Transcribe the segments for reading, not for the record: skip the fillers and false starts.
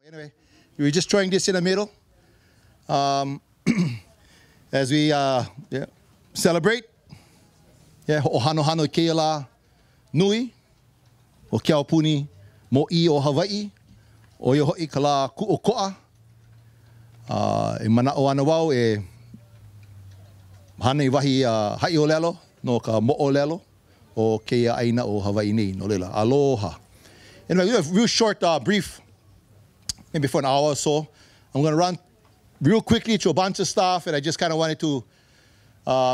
Anyway, we're just throwing this in the middle as we celebrate. Yeah, ohano hano keala nui o kia puni mo I o Hawaii o yo hoi kala ku ʻokoʻa e manao ana wau e hana I wahi hai o lelo no ka mo'o lelo o keia aina o Hawaii nei no lela. Aloha. Anyway, we have a real short brief, maybe for an hour or so. I'm going to run real quickly through a bunch of stuff, and I just kind of wanted to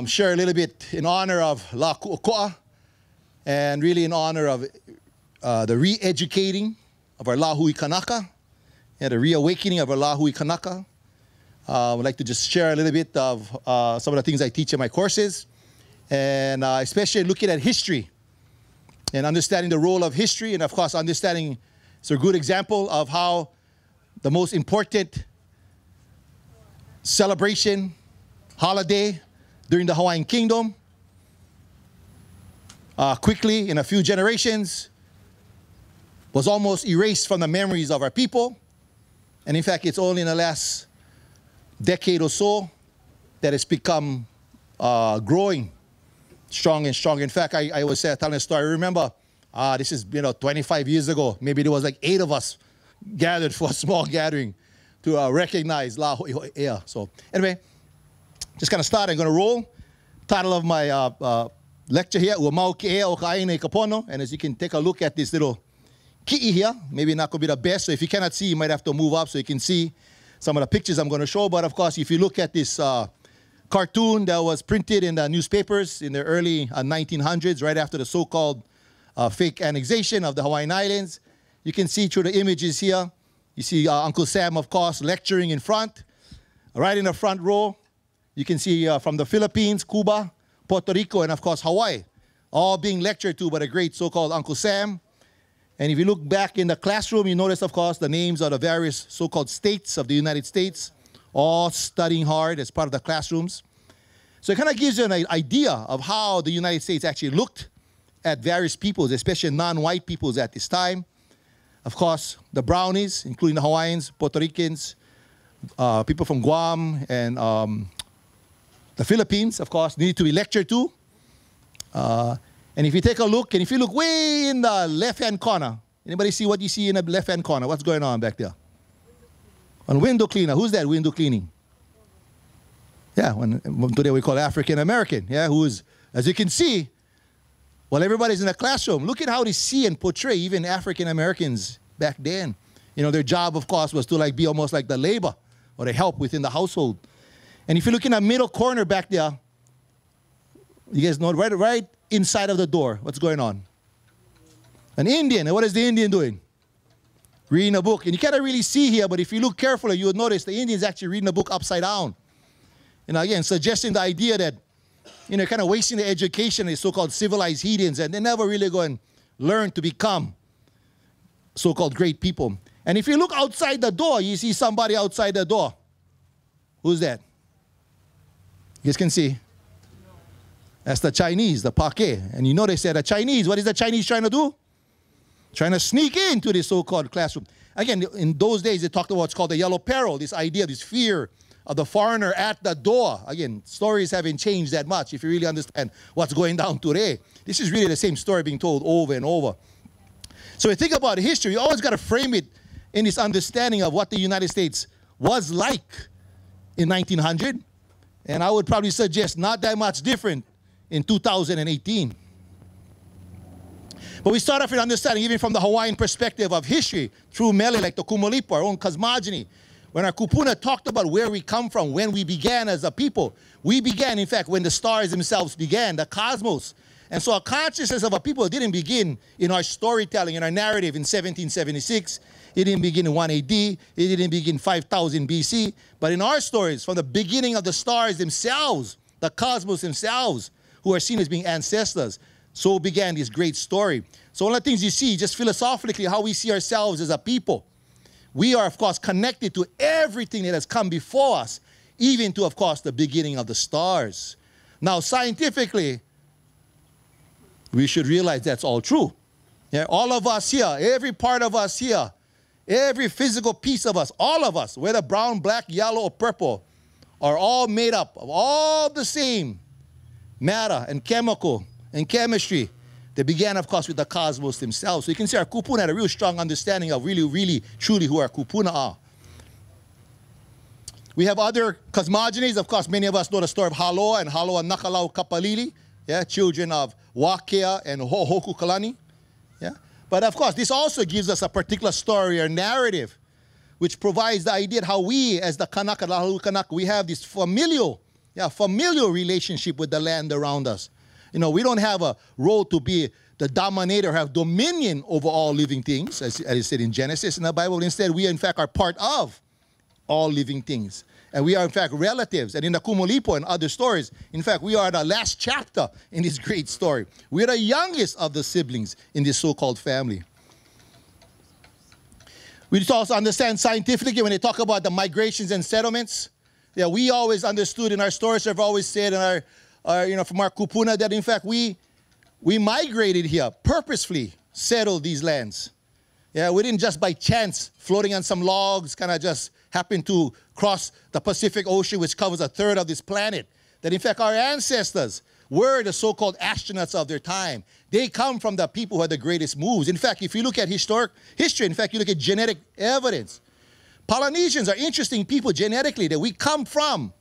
share a little bit in honor of La Ku'oko'a and really in honor of the re-educating of our La Hui Kanaka and the reawakening of our La Hui Kanaka. I would like to just share a little bit of some of the things I teach in my courses, and especially looking at history and understanding the role of history, and of course understanding, it's a good example of how the most important celebration, holiday during the Hawaiian Kingdom, quickly in a few generations, was almost erased from the memories of our people. And in fact, it's only in the last decade or so that it's become growing strong and strong. In fact, I was telling a story. I remember, this is 25 years ago. Maybe there was like 8 of us gathered for a small gathering to recognize La Ho'iho'ea. So anyway, just kind of start. I'm going to roll. Title of my lecture here, Ua mau ke ea o ka aina I ka pono. And as you can take a look at this little ki'i here, maybe not going to be the best. So if you cannot see, you might have to move up so you can see some of the pictures I'm going to show. But of course, if you look at this cartoon that was printed in the newspapers in the early 1900s, right after the so-called fake annexation of the Hawaiian Islands, you can see through the images here, you see Uncle Sam, of course, lecturing in front. Right in the front row, you can see from the Philippines, Cuba, Puerto Rico, and of course Hawaii, all being lectured to by the great so-called Uncle Sam. And if you look back in the classroom, you notice, of course, the names of the various so-called states of the United States, all studying hard as part of the classrooms. So it kind of gives you an idea of how the United States actually looked at various peoples, especially non-white peoples at this time. Of course, the brownies, including the Hawaiians, Puerto Ricans, people from Guam, and the Philippines, of course, need to be lectured to. And if you take a look, and if you look way in the left-hand corner, anybody see what you see in the left-hand corner? What's going on back there? On window cleaner. Who's that window cleaning? Yeah, today we call African American. Yeah, who is, as you can see, while everybody's in the classroom, look at how they see and portray even African Americans back then. Their job, of course, was to be almost like the labor or the help within the household. And if you look in the middle corner back there, you guys know right inside of the door, what's going on? An Indian. And what is the Indian doing? Reading a book. And you cannot really see here, but if you look carefully, you will notice the Indian's actually reading a book upside down. Again, suggesting the idea that, kind of wasting the education of these so-called civilized heathens, and they never really go and learn to become so-called great people. And if you look outside the door, you see somebody outside the door. Who's that? You guys can see. That's the Chinese, the pake. And you notice that the Chinese, what is the Chinese trying to do? Trying to sneak into this so-called classroom. Again, in those days, they talked about what's called the yellow peril, this idea, this fear of the foreigner at the door. Again, stories haven't changed that much if you really understand what's going down today. This is really the same story being told over and over. So when you think about history, you always got to frame it in this understanding of what the United States was like in 1900. And I would probably suggest not that much different in 2018. But we start off with understanding, even from the Hawaiian perspective of history, through mele like the Kumalipo, our own cosmogony. When our kupuna talked about where we come from, when we began as a people, we began, in fact, when the stars themselves began, the cosmos. And so our consciousness of a people didn't begin in our storytelling, in our narrative in 1776. It didn't begin in 1 AD. It didn't begin 5000 BC. But in our stories, from the beginning of the stars themselves, the cosmos themselves, who are seen as being ancestors, so began this great story. So one of the things you see, just philosophically, how we see ourselves as a people. We are, of course, connected to everything that has come before us, even to, of course, the beginning of the stars. Now, scientifically, we should realize that's all true. Yeah, all of us here, every part of us here, Every physical piece of us, all of us, whether brown, black, yellow, or purple, are all made up of all the same matter and chemical and chemistry that began, of course, with the cosmos themselves. So you can see our kupuna had a real strong understanding of really, really, truly who our kupuna are. We have other cosmogonies. Of course, many of us know the story of Haloa and Haloa Nakalau Kapalili, yeah, children of Wakea and Hohoku Kalani. Yeah? But of course, this also gives us a particular story or narrative which provides the idea of how we, as the Kanaka, the Halu Kanaka, we have this familial relationship with the land around us. You know, we don't have a role to be the dominator, have dominion over all living things, as it said in Genesis in the Bible. Instead, we, in fact, are part of all living things. And we are, in fact, relatives. And in the Kumulipo and other stories, in fact, we are the last chapter in this great story. We are the youngest of the siblings in this so-called family. We just also understand scientifically when they talk about the migrations and settlements, yeah, we always understood in our stories, have always said in our from our kupuna that, in fact, we migrated here, purposefully settled these lands. Yeah, we didn't just by chance, floating on some logs, kind of just happen to cross the Pacific Ocean, which covers a third of this planet. That, in fact, our ancestors were the so-called astronauts of their time. They come from the people who had the greatest moves. In fact, if you look at history, in fact, you look at genetic evidence. Polynesians are interesting people genetically that we come from.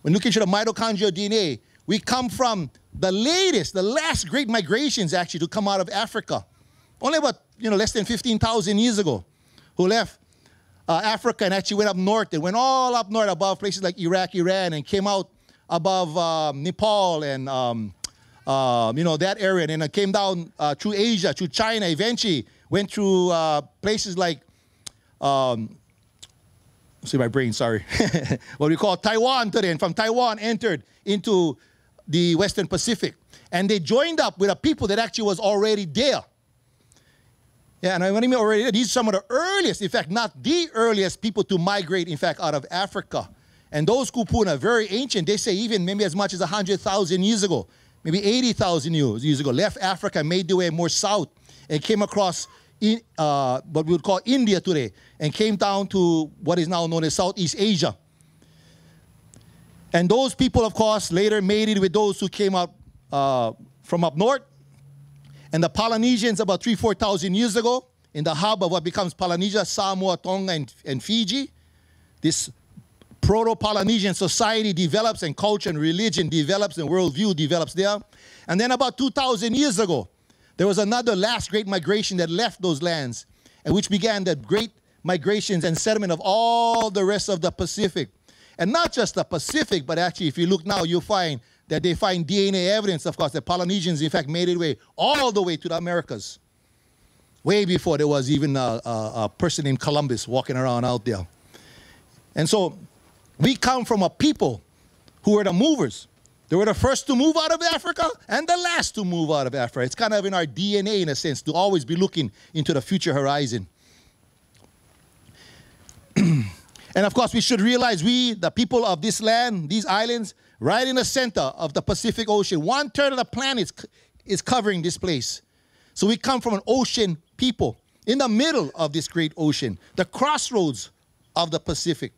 When looking at the mitochondrial DNA, we come from the last great migrations actually to come out of Africa. Only about, less than 15,000 years ago, who left Africa and actually went up north. And went all up north above places like Iraq, Iran, and came out above Nepal and, that area. And then came down through Asia, through China, eventually went through places like, see my brain, sorry, what we call Taiwan today. And from Taiwan entered into the Western Pacific. And they joined up with a people that actually was already there. Yeah, and when I mean already, these are some of the earliest, in fact, not the earliest people to migrate, in fact, out of Africa. And those kupuna, very ancient, they say even maybe as much as 100,000 years ago, maybe 80,000 years ago, left Africa, made their way more south, and came across what we would call India today, and came down to what is now known as Southeast Asia. And those people, of course, later mated with those who came out from up north. And the Polynesians, about 4,000 years ago, in the hub of what becomes Polynesia, Samoa, Tonga, and Fiji, this proto-Polynesian society develops, and culture and religion develops, and worldview develops there. And then about 2,000 years ago, there was another last great migration that left those lands, and which began the great migrations and settlement of all the rest of the Pacific. And not just the Pacific, but actually, if you look now, you'll find that they find DNA evidence, of course, that Polynesians, in fact, made it way all the way to the Americas, way before there was even a person named Columbus walking around out there. And so we come from a people who were the movers. They were the first to move out of Africa and the last to move out of Africa. It's kind of in our DNA, in a sense, to always be looking into the future horizon. And of course, we should realize we, the people of this land, these islands, right in the center of the Pacific Ocean, 1/3 of the planet is covering this place. So we come from an ocean people in the middle of this great ocean, the crossroads of the Pacific,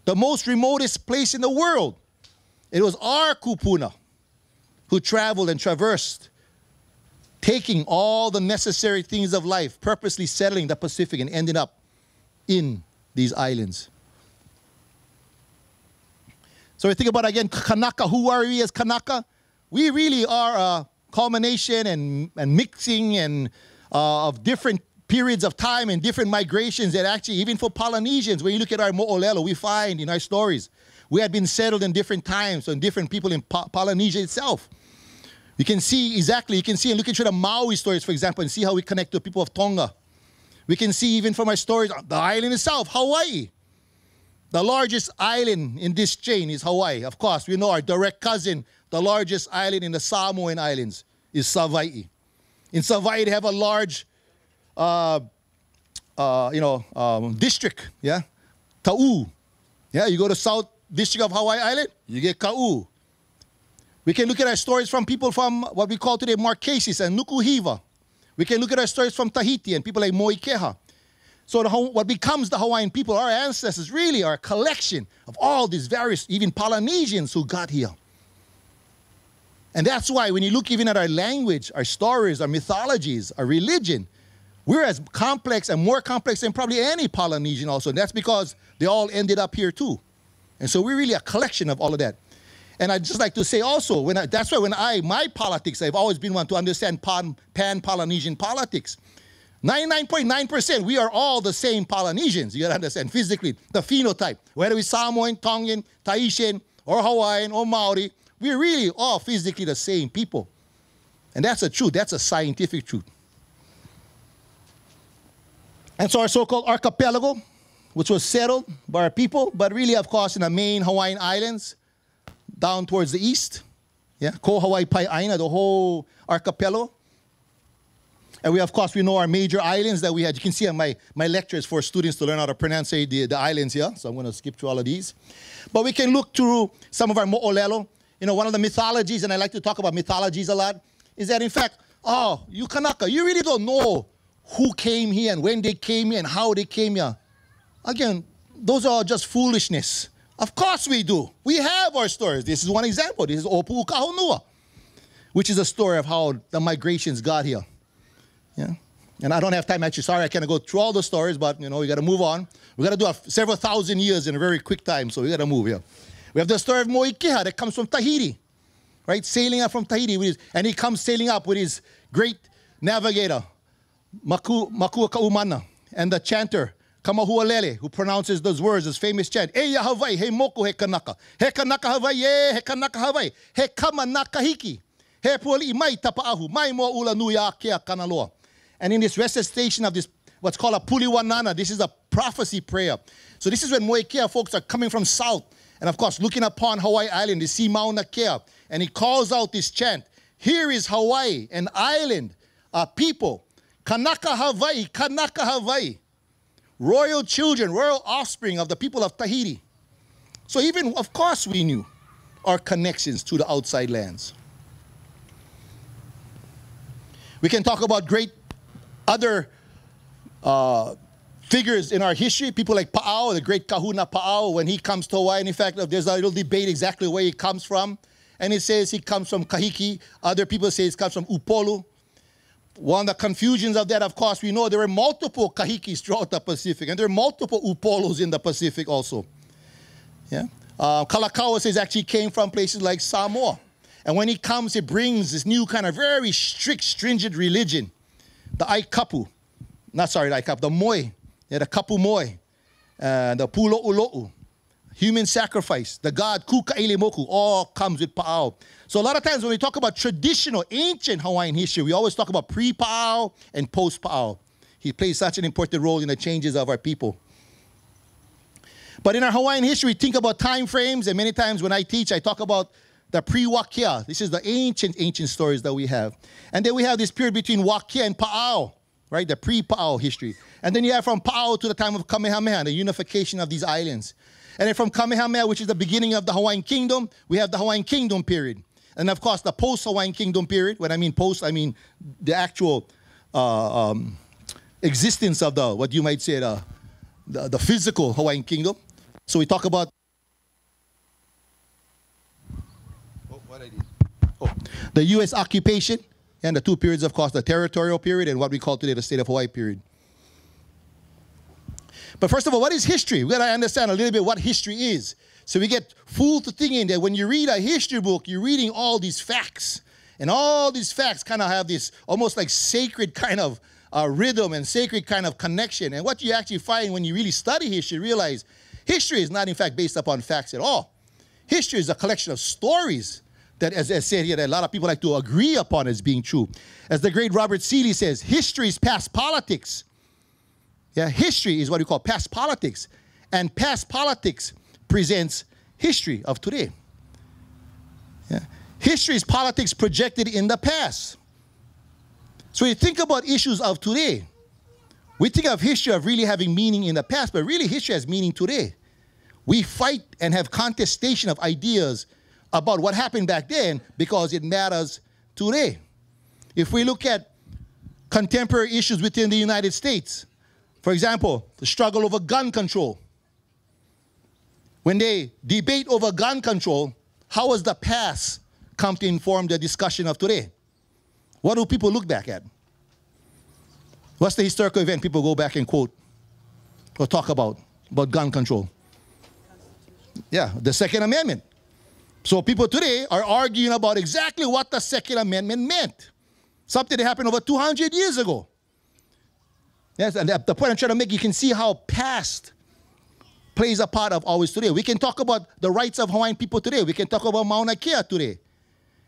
the most remotest place in the world. It was our kupuna who traveled and traversed, taking all the necessary things of life, purposely settling the Pacific and ending up in these islands. So we think about, again, Kanaka. Who are we as Kanaka? We really are a culmination and mixing and of different periods of time and different migrations that actually, even for Polynesians, when you look at our mo'olelo, we find in our stories, we had been settled in different times and different people in Polynesia itself. You can see exactly, and look at the Maui stories, for example, and see how we connect to people of Tonga. We can see even from our stories, the island itself, Hawaii. The largest island in this chain is Hawaii. Of course, we know our direct cousin, the largest island in the Samoan Islands, is Savaii. In Savaii, they have a large, district, yeah? Ta'u. Yeah, you go to South District of Hawaii Island, you get Ka'u. We can look at our stories from people from what we call today Marquesas and Nukuhiva. We can look at our stories from Tahiti and people like Moikeha. So what becomes the Hawaiian people, our ancestors, really are a collection of all these various, even Polynesians who got here. And that's why when you look even at our language, our stories, our mythologies, our religion, we're as complex and more complex than probably any Polynesian also. And that's because they all ended up here too. And so we're really a collection of all of that. And I'd just like to say also, that's why my politics, I've always been one to understand pan-Polynesian politics. 99.9%, we are all the same Polynesians. You got to understand physically, the phenotype. Whether we're Samoan, Tongan, Tahitian, or Hawaiian, or Maori, we're really all physically the same people. And that's a truth. That's a scientific truth. And so our so-called archipelago, which was settled by our people, but really, of course, in the main Hawaiian islands, down towards the east, yeah, Ko Hawaii Pai Aina, the whole archipelago. And we, of course, we know our major islands that we had. You can see on my lectures for students to learn how to pronounce the islands here. So I'm going to skip through all of these. But we can look through some of our mo'olelo. You know, one of the mythologies, and I like to talk about mythologies a lot, is that, in fact, you Kanaka, you really don't know who came here and when they came here and how they came here. Again, those are just foolishness. Of course we do. We have our stories. This is one example. This is Opu Kahonua, which is a story of how the migrations got here. Yeah. And I don't have time, actually. Sorry, I can't go through all the stories, but, you know, we got to move on. We got to do several thousand years in a very quick time, so we got to move here. We have the story of Moikeha that comes from Tahiti, right? Sailing up from Tahiti, and he comes sailing up with his great navigator, Makua Kaumana, and the chanter, Kamahualele, who pronounces those words, this famous chant, Eya Hawaii, he moku he kanaka. He kanaka Hawaii, he kanaka Hawaii. He kamanaka hiki. He puali mai tapaahu, mai mo ula nuya kea kanaloa. And in this recitation of this, what's called a puliwanana, this is a prophecy prayer. So this is when Moikea folks are coming from south, and of course looking upon Hawaii Island, they see Mauna Kea, and he calls out this chant, here is Hawaii, an island, a people, Kanaka Hawaii, royal children, royal offspring of the people of Tahiti. So even, of course, we knew our connections to the outside lands. We can talk about great other figures in our history, people like Pa'ao, the great kahuna Pa'ao, when he comes to Hawaii. And in fact, there's a little debate exactly where he comes from. And it says he comes from Kahiki. Other people say he comes from Upolu. One of the confusions of that, of course, we know there were multiple Kahikis throughout the Pacific, and there are multiple Upolos in the Pacific also. Yeah? Kalakaua says actually came from places like Samoa. And when he comes, he brings this new kind of very strict, stringent religion. The Aikapu, the Moi, yeah, the Kapu Moi, the Pulo'ulo'u, human sacrifice, the god Kuka'ilemoku, all comes with Pa'ao. So a lot of times when we talk about traditional, ancient Hawaiian history, we always talk about pre-Pa'ao and post-Pa'ao. He plays such an important role in the changes of our people. But in our Hawaiian history, we think about time frames, and many times when I teach, I talk about the pre-Wakia. This is the ancient stories that we have. And then we have this period between Wakia and Pa'ao, right? The pre-Pa'ao history. And then you have from Pa'ao to the time of Kamehameha, the unification of these islands. And then from Kamehameha, which is the beginning of the Hawaiian Kingdom, we have the Hawaiian Kingdom period. And of course, the post-Hawaiian Kingdom period. When I mean post, I mean the actual existence of the, what you might say, the physical Hawaiian Kingdom. So we talk about the U.S. occupation, and the two periods, of course, the territorial period and what we call today the State of Hawaii period. But first of all, what is history? We've got to understand a little bit what history is. So we get fooled to thinking that when you read a history book, you're reading all these facts. And all these facts kind of have this almost like sacred kind of rhythm and sacred kind of connection. And what you actually find when you really study history, realize history is not, in fact, based upon facts at all. History is a collection of stories that, as I said here, that a lot of people like to agree upon as being true. As the great Robert Seeley says, history is past politics. Yeah, history is what we call past politics. And past politics presents history of today. Yeah. History is politics projected in the past. So when you think about issues of today, we think of history of really having meaning in the past, but really history has meaning today. We fight and have contestation of ideas about what happened back then because it matters today. If we look at contemporary issues within the United States, For example, the struggle over gun control. When they debate over gun control, how has the past come to inform the discussion of today? What do people look back at? What's the historical event people go back and quote or talk about gun control? Yeah, the Second Amendment. So people today are arguing about exactly what the Second Amendment meant. Something that happened over 200 years ago. Yes, and the point I'm trying to make, you can see how past plays a part of always today. We can talk about the rights of Hawaiian people today. We can talk about Mauna Kea today.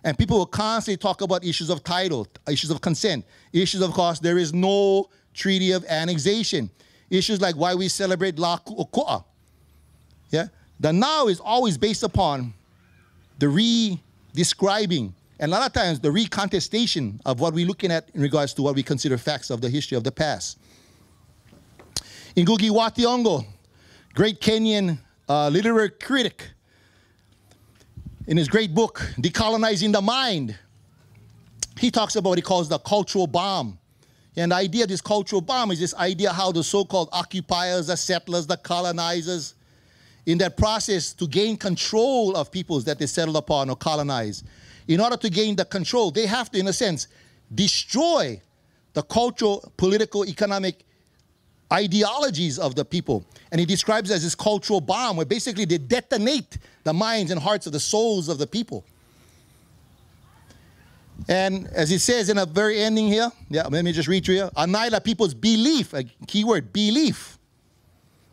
And people will constantly talk about issues of title, issues of consent, issues, of course, there is no treaty of annexation, issues like why we celebrate La ʻokoʻa. Yeah? The now is always based upon the re-describing, and a lot of times the recontestation of what we're looking at in regards to what we consider facts of the history of the past. Ngugi wa Thiong'o, great Kenyan literary critic, in his great book, Decolonizing the Mind, he talks about what he calls the cultural bomb. And the idea of this cultural bomb is this idea how the so-called occupiers, the settlers, the colonizers, in that process to gain control of peoples that they settled upon or colonized, in order to gain the control, they have to, in a sense, destroy the cultural, political, economic ideologies of the people. And he describes it as this cultural bomb, where basically they detonate the minds and hearts of the souls of the people. And as it says in the very ending here, let me just read to you, annihilate people's belief, a key word, belief,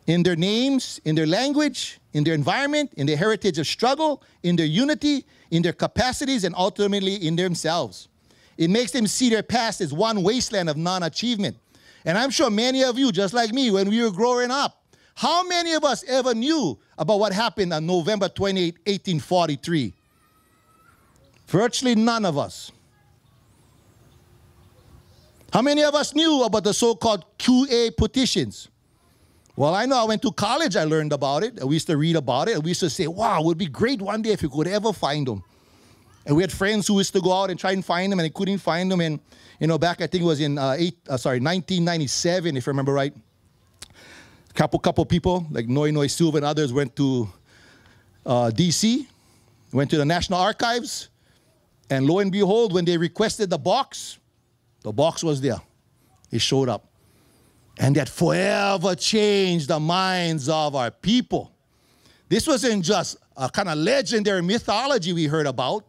in their names, in their language, in their environment, in their heritage of struggle, in their unity, in their capacities, and ultimately in themselves. It makes them see their past as one wasteland of non-achievement. And I'm sure many of you, just like me, when we were growing up, how many of us ever knew about what happened on November 28, 1843? Virtually none of us. How many of us knew about the so-called QA petitions? Well, I know I went to college, I learned about it. We used to read about it, and we used to say, wow, it would be great one day if we could ever find them. And we had friends who used to go out and try and find them, and they couldn't find them. And, you know, back I think it was in 1997, if I remember right. Couple people, like Noi Silva and others, went to D.C., went to the National Archives, and lo and behold, when they requested the box was there. It showed up. And that forever changed the minds of our people. This wasn't just a kind of legendary mythology we heard about.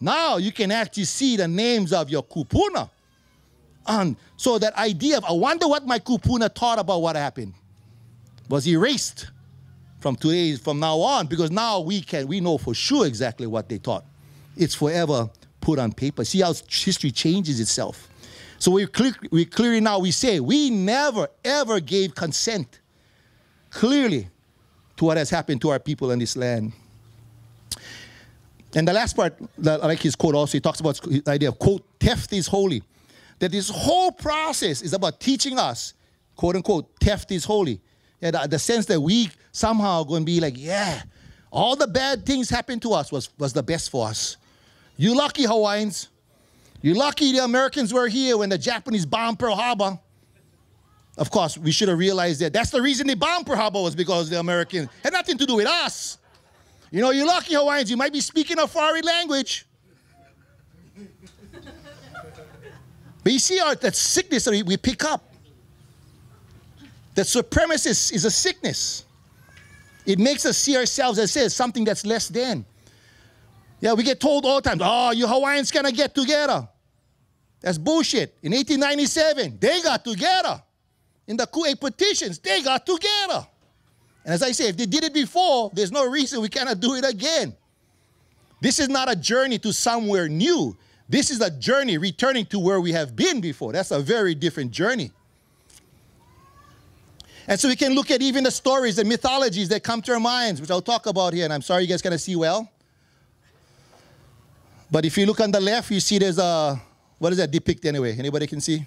Now you can actually see the names of your kupuna. And so that idea of, I wonder what my kupuna thought about what happened, was erased from now on, because now we know for sure exactly what they thought. It's forever put on paper. See how history changes itself. So we clearly now we say we never ever gave consent clearly to what has happened to our people in this land. And the last part, I like his quote also, he talks about the idea of, quote, theft is holy. That this whole process is about teaching us, quote unquote, theft is holy. Yeah, the sense that we somehow are going to be like, yeah, all the bad things happened to us was the best for us. You lucky Hawaiians. You're lucky the Americans were here when the Japanese bombed Pearl Harbor. Of course, we should have realized that that's the reason they bombed Pearl Harbor, was because the Americans had nothing to do with us. You know, you're lucky Hawaiians, you might be speaking a foreign language. But you see that sickness that we pick up. That supremacist is a sickness. It makes us see ourselves as something that's less than. Yeah, we get told all the time, oh, you Hawaiians cannot get together. That's bullshit. In 1897, they got together. In the Ku'e petitions, they got together. And as I say, if they did it before, there's no reason we cannot do it again. This is not a journey to somewhere new. This is a journey returning to where we have been before. That's a very different journey. And so we can look at even the stories and mythologies that come to our minds, which I'll talk about here. And I'm sorry you guys cannot see well. But if you look on the left, you see there's a, what does that depict anyway? Anybody can see?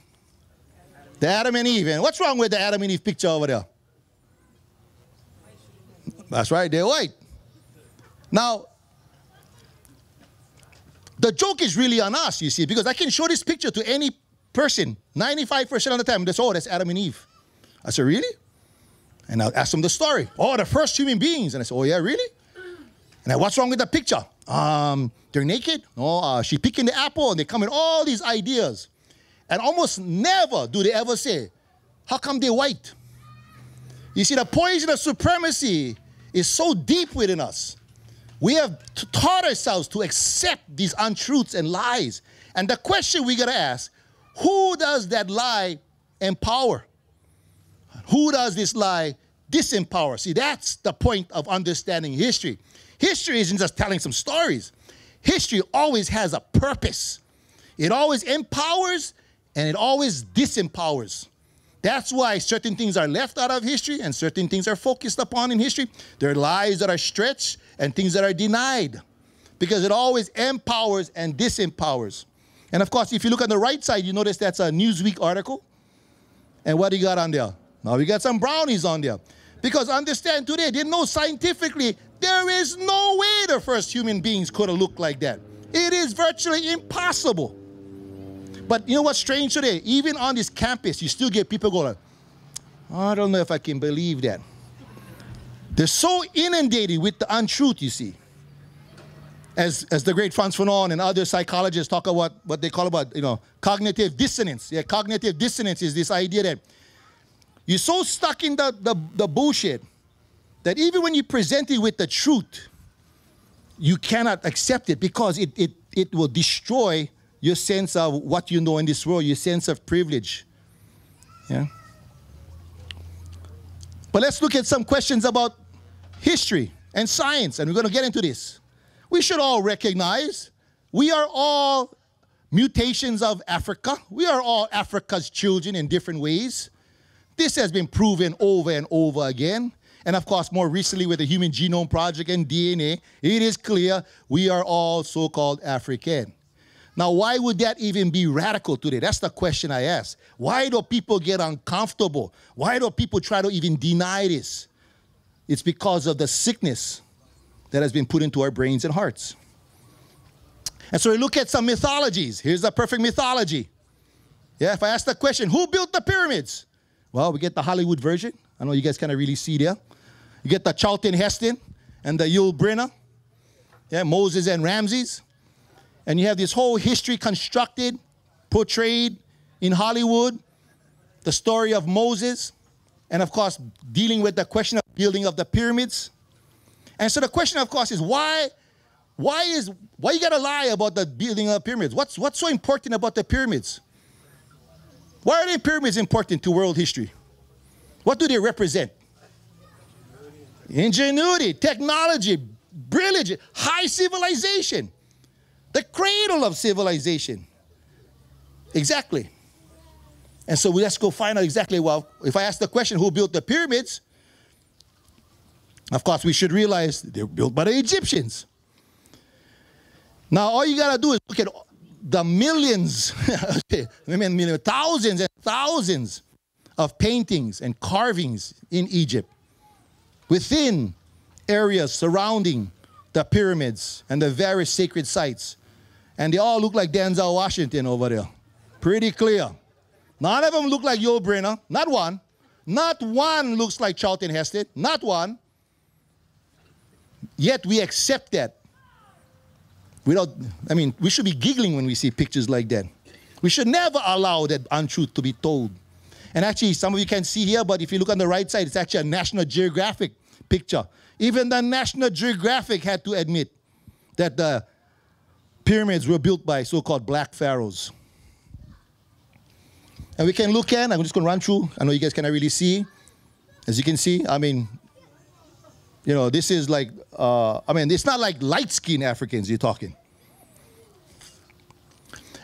The Adam and Eve. And what's wrong with the Adam and Eve picture over there? That's right, they're white. Now, the joke is really on us, you see, because I can show this picture to any person 95% of the time. That's Adam and Eve. I said, really? And I asked them the story. Oh, the first human beings. And I said, oh yeah, really? And I, what's wrong with the picture? They're naked. No, she picking the apple, and they come with all these ideas. And almost never do they ever say, how come they're white? You see, the poison of supremacy is so deep within us. We have taught ourselves to accept these untruths and lies. And the question we got to ask, who does that lie empower? Who does this lie disempower? See, that's the point of understanding history. History isn't just telling some stories. History always has a purpose. It always empowers and it always disempowers. That's why certain things are left out of history and certain things are focused upon in history. There are lies that are stretched and things that are denied, because it always empowers and disempowers. And of course, if you look on the right side, you notice that's a Newsweek article. And what do you got on there? Now we got some brownies on there. Because understand today, they know scientifically there is no way the first human beings could have looked like that. It is virtually impossible. But you know what's strange today? Even on this campus, you still get people going, I don't know if I can believe that. They're so inundated with the untruth, you see. As the great Frantz Fanon and other psychologists talk about what they call about, cognitive dissonance. Yeah, cognitive dissonance is this idea that you're so stuck in the bullshit that even when you present it with the truth, you cannot accept it because it will destroy your sense of what you know in this world, your sense of privilege. Yeah. But let's look at some questions about history and science, and we're going to get into this. We should all recognize we are all mutations of Africa. We are all Africa's children in different ways. This has been proven over and over again. And of course, more recently with the Human Genome Project and DNA, it is clear we are all so-called African. Now, why would that even be radical today? That's the question I ask. Why do people get uncomfortable? Why do people try to even deny this? It's because of the sickness that has been put into our brains and hearts. And so we look at some mythologies. Here's a perfect mythology. Yeah, if I ask the question, who built the pyramids? Well, we get the Hollywood version. I know you guys kind of really see there. You get the Charlton Heston and the Yul Brynner. Yeah, Moses and Ramses. And you have this whole history constructed, portrayed in Hollywood. The story of Moses. And of course, dealing with the question of building of the pyramids. And so the question, of course, is why you gotta lie about the building of pyramids? What's so important about the pyramids? Why are the pyramids important to world history? What do they represent? Ingenuity, technology, brilliance, high civilization. The cradle of civilization. Exactly. And so let's go find out exactly, well, if I ask the question, who built the pyramids? Of course, we should realize they're built by the Egyptians. Now, all you got to do is look at the millions, thousands and thousands of paintings and carvings in Egypt within areas surrounding the pyramids and the various sacred sites. And they all look like Denzel Washington over there. Pretty clear. None of them look like Yul Brynner. Not one. Not one looks like Charlton Heston. Not one. Yet we accept that. We should be giggling when we see pictures like that. We should never allow that untruth to be told. And actually, some of you can see here, but if you look on the right side, it's actually a National Geographic picture. Even the National Geographic had to admit that the pyramids were built by so-called black pharaohs. And we can look at, I'm just going to run through. I know you guys cannot really see. As you can see, this is like, it's not like light-skinned Africans you're talking.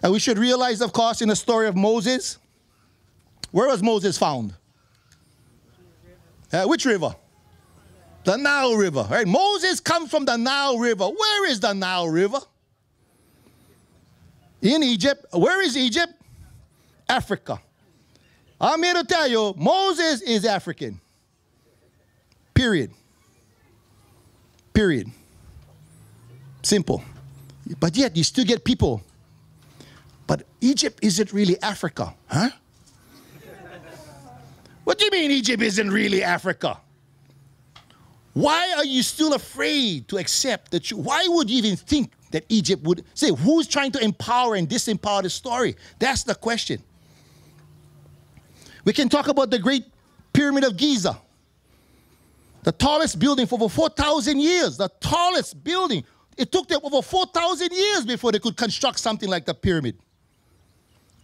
And we should realize, of course, in the story of Moses, where was Moses found? Which river? The Nile River, right? Moses comes from the Nile River. Where is the Nile River? In Egypt. Where is Egypt? Africa. I'm here to tell you, Moses is African. Period. Period. Simple. But yet you still get people. But Egypt isn't really Africa, huh? What do you mean Egypt isn't really Africa? Why are you still afraid to accept the truth? Why would you even think that Egypt would say, who's trying to empower and disempower the story? That's the question. We can talk about the Great Pyramid of Giza. The tallest building for over 4,000 years. The tallest building. It took them over 4,000 years before they could construct something like the pyramid.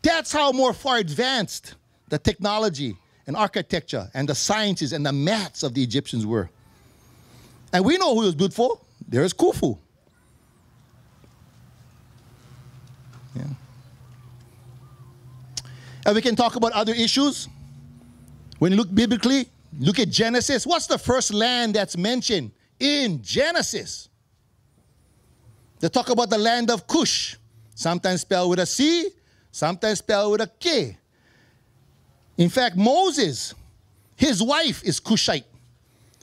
That's how more far advanced the technology and architecture and the sciences and the maths of the Egyptians were. And we know who it was built for. There's Khufu. Yeah. And we can talk about other issues. When you look biblically, look at Genesis. What's the first land that's mentioned in Genesis? They talk about the land of Cush, sometimes spelled with a C, sometimes spelled with a K. In fact, Moses, his wife is Cushite.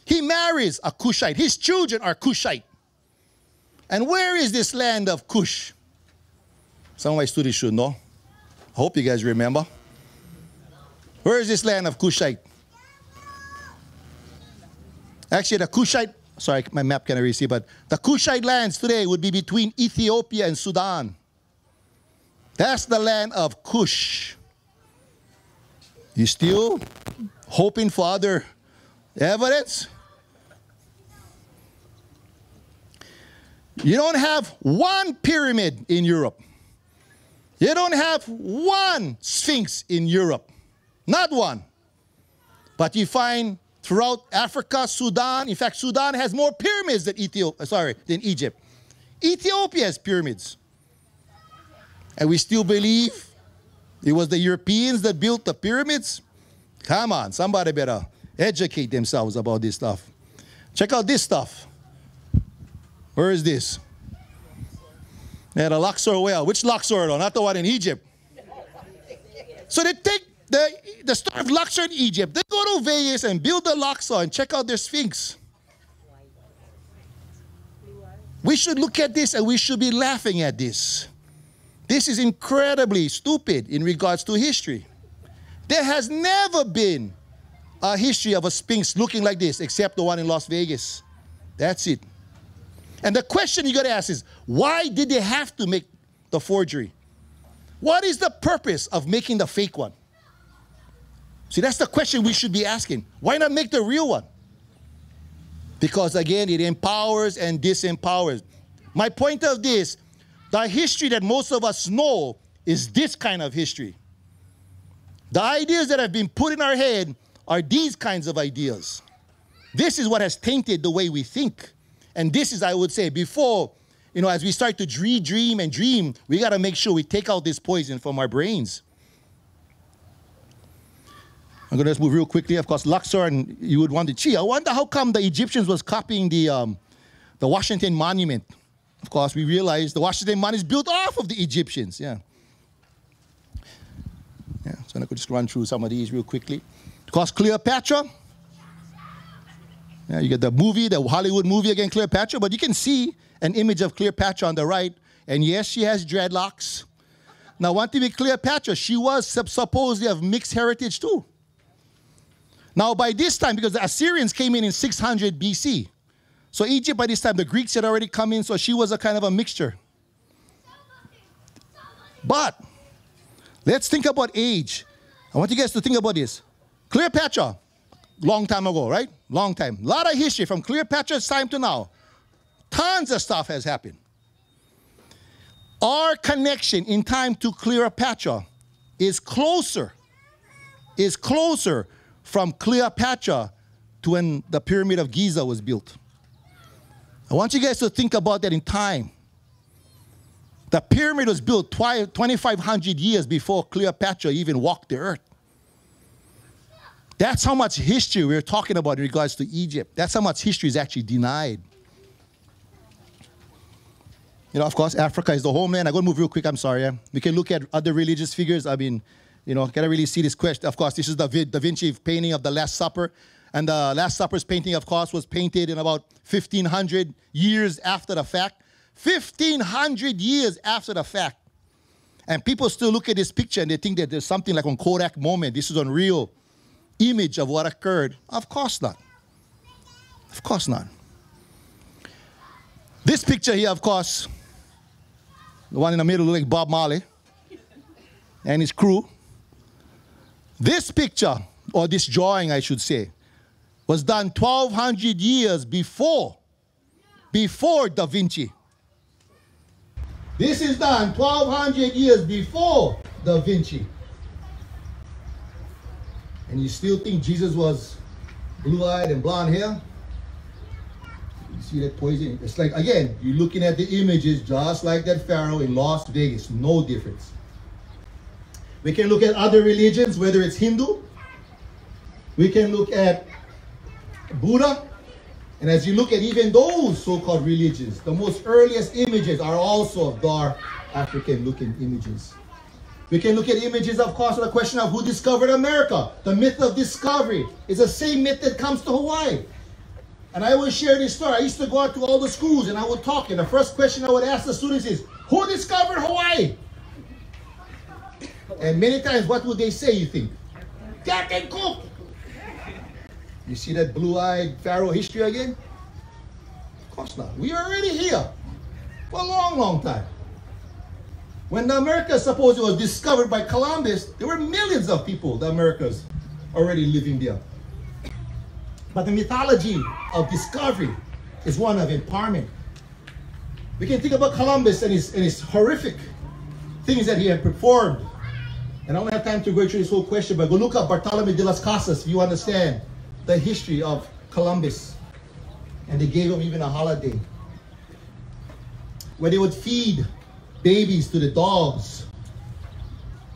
He marries a Cushite. His children are Cushite. And where is this land of Cush? Some of my students should know. I hope you guys remember. Where is this land of Cushite? Actually, the Cushite, sorry, my map can't really see, but the Cushite lands today would be between Ethiopia and Sudan. That's the land of Cush. You still hoping for other evidence? You don't have one pyramid in Europe. You don't have one Sphinx in Europe. Not one. But you find throughout Africa, Sudan, in fact, Sudan has more pyramids than than Egypt. Ethiopia has pyramids. And we still believe it was the Europeans that built the pyramids? Come on, somebody better educate themselves about this stuff. Check out this stuff. Where is this? Yeah, the Luxor well. Which Luxor though? Not the one in Egypt. So they take the story of Luxor in Egypt. They go to Vegas and build the Luxor and check out their Sphinx. We should look at this and we should be laughing at this. This is incredibly stupid in regards to history. There has never been a history of a Sphinx looking like this except the one in Las Vegas. That's it. And the question you got to ask is, why did they have to make the forgery? What is the purpose of making the fake one? See, that's the question we should be asking. Why not make the real one? Because again, it empowers and disempowers. My point of this, the history that most of us know is this kind of history. The ideas that have been put in our head are these kinds of ideas. This is what has tainted the way we think. And this is, I would say, before, as we start to dream, we got to make sure we take out this poison from our brains. I'm going to just move real quickly. Of course, Luxor, and you would wonder, I wonder how come the Egyptians was copying the Washington Monument. Of course, we realize the Washington Monument is built off of the Egyptians. Yeah. So I could just run through some of these real quickly. Of course, Cleopatra. Yeah, you get the movie, the Hollywood movie again, Cleopatra, but you can see an image of Cleopatra on the right, and yes, she has dreadlocks. Now, one thing with Cleopatra, she was supposedly of mixed heritage too. Now, by this time, because the Assyrians came in 600 BC, so Egypt by this time, the Greeks had already come in, so she was a kind of a mixture. But let's think about age. I want you guys to think about this. Cleopatra, long time ago, right? Long time. A lot of history from Cleopatra's time to now. Tons of stuff has happened. Our connection in time to Cleopatra is closer from Cleopatra to when the Pyramid of Giza was built. I want you guys to think about that in time. The pyramid was built 2,500 years before Cleopatra even walked the earth. That's how much history we're talking about in regards to Egypt. That's how much history is actually denied. Of course, Africa is the homeland. I'm going to move real quick. I'm sorry. We can look at other religious figures. I mean, can I really see this question? Of course, this is the Da Vinci painting of the Last Supper. And the Last Supper's painting, of course, was painted in about 1,500 years after the fact. 1,500 years after the fact. And people still look at this picture and they think that there's something like on Kodak moment. This is unreal. image of what occurred? Of course not. Of course not. This picture here, of course, the one in the middle, like Bob Marley and his crew. This picture, or this drawing, I should say, was done 1,200 years before Da Vinci. This is done 1,200 years before Da Vinci. And you still think Jesus was blue-eyed and blonde hair? You see that poison? It's like, again, you're looking at the images just like that Pharaoh in Las Vegas. No difference. We can look at other religions, whether it's Hindu. We can look at Buddha. And as you look at even those so-called religions, the most earliest images are also dark African-looking images. We can look at images, of course, of the question of who discovered America. The myth of discovery is the same myth that comes to Hawaii. And I always share this story. I used to go out to all the schools and I would talk. And the first question I would ask the students is, who discovered Hawaii? And many times, what would they say, you think? Captain Cook. You see that blue-eyed Pharaoh history again? Of course not. We are already here for a long, long time. When the Americas supposedly was discovered by Columbus, there were millions of people, the Americas, already living there. But the mythology of discovery is one of empowerment. We can think about Columbus and his horrific things that he had performed. And I don't have time to go through this whole question, but go look up Bartolome de las Casas if you understand the history of Columbus. And they gave him even a holiday where they would feed babies to the dogs,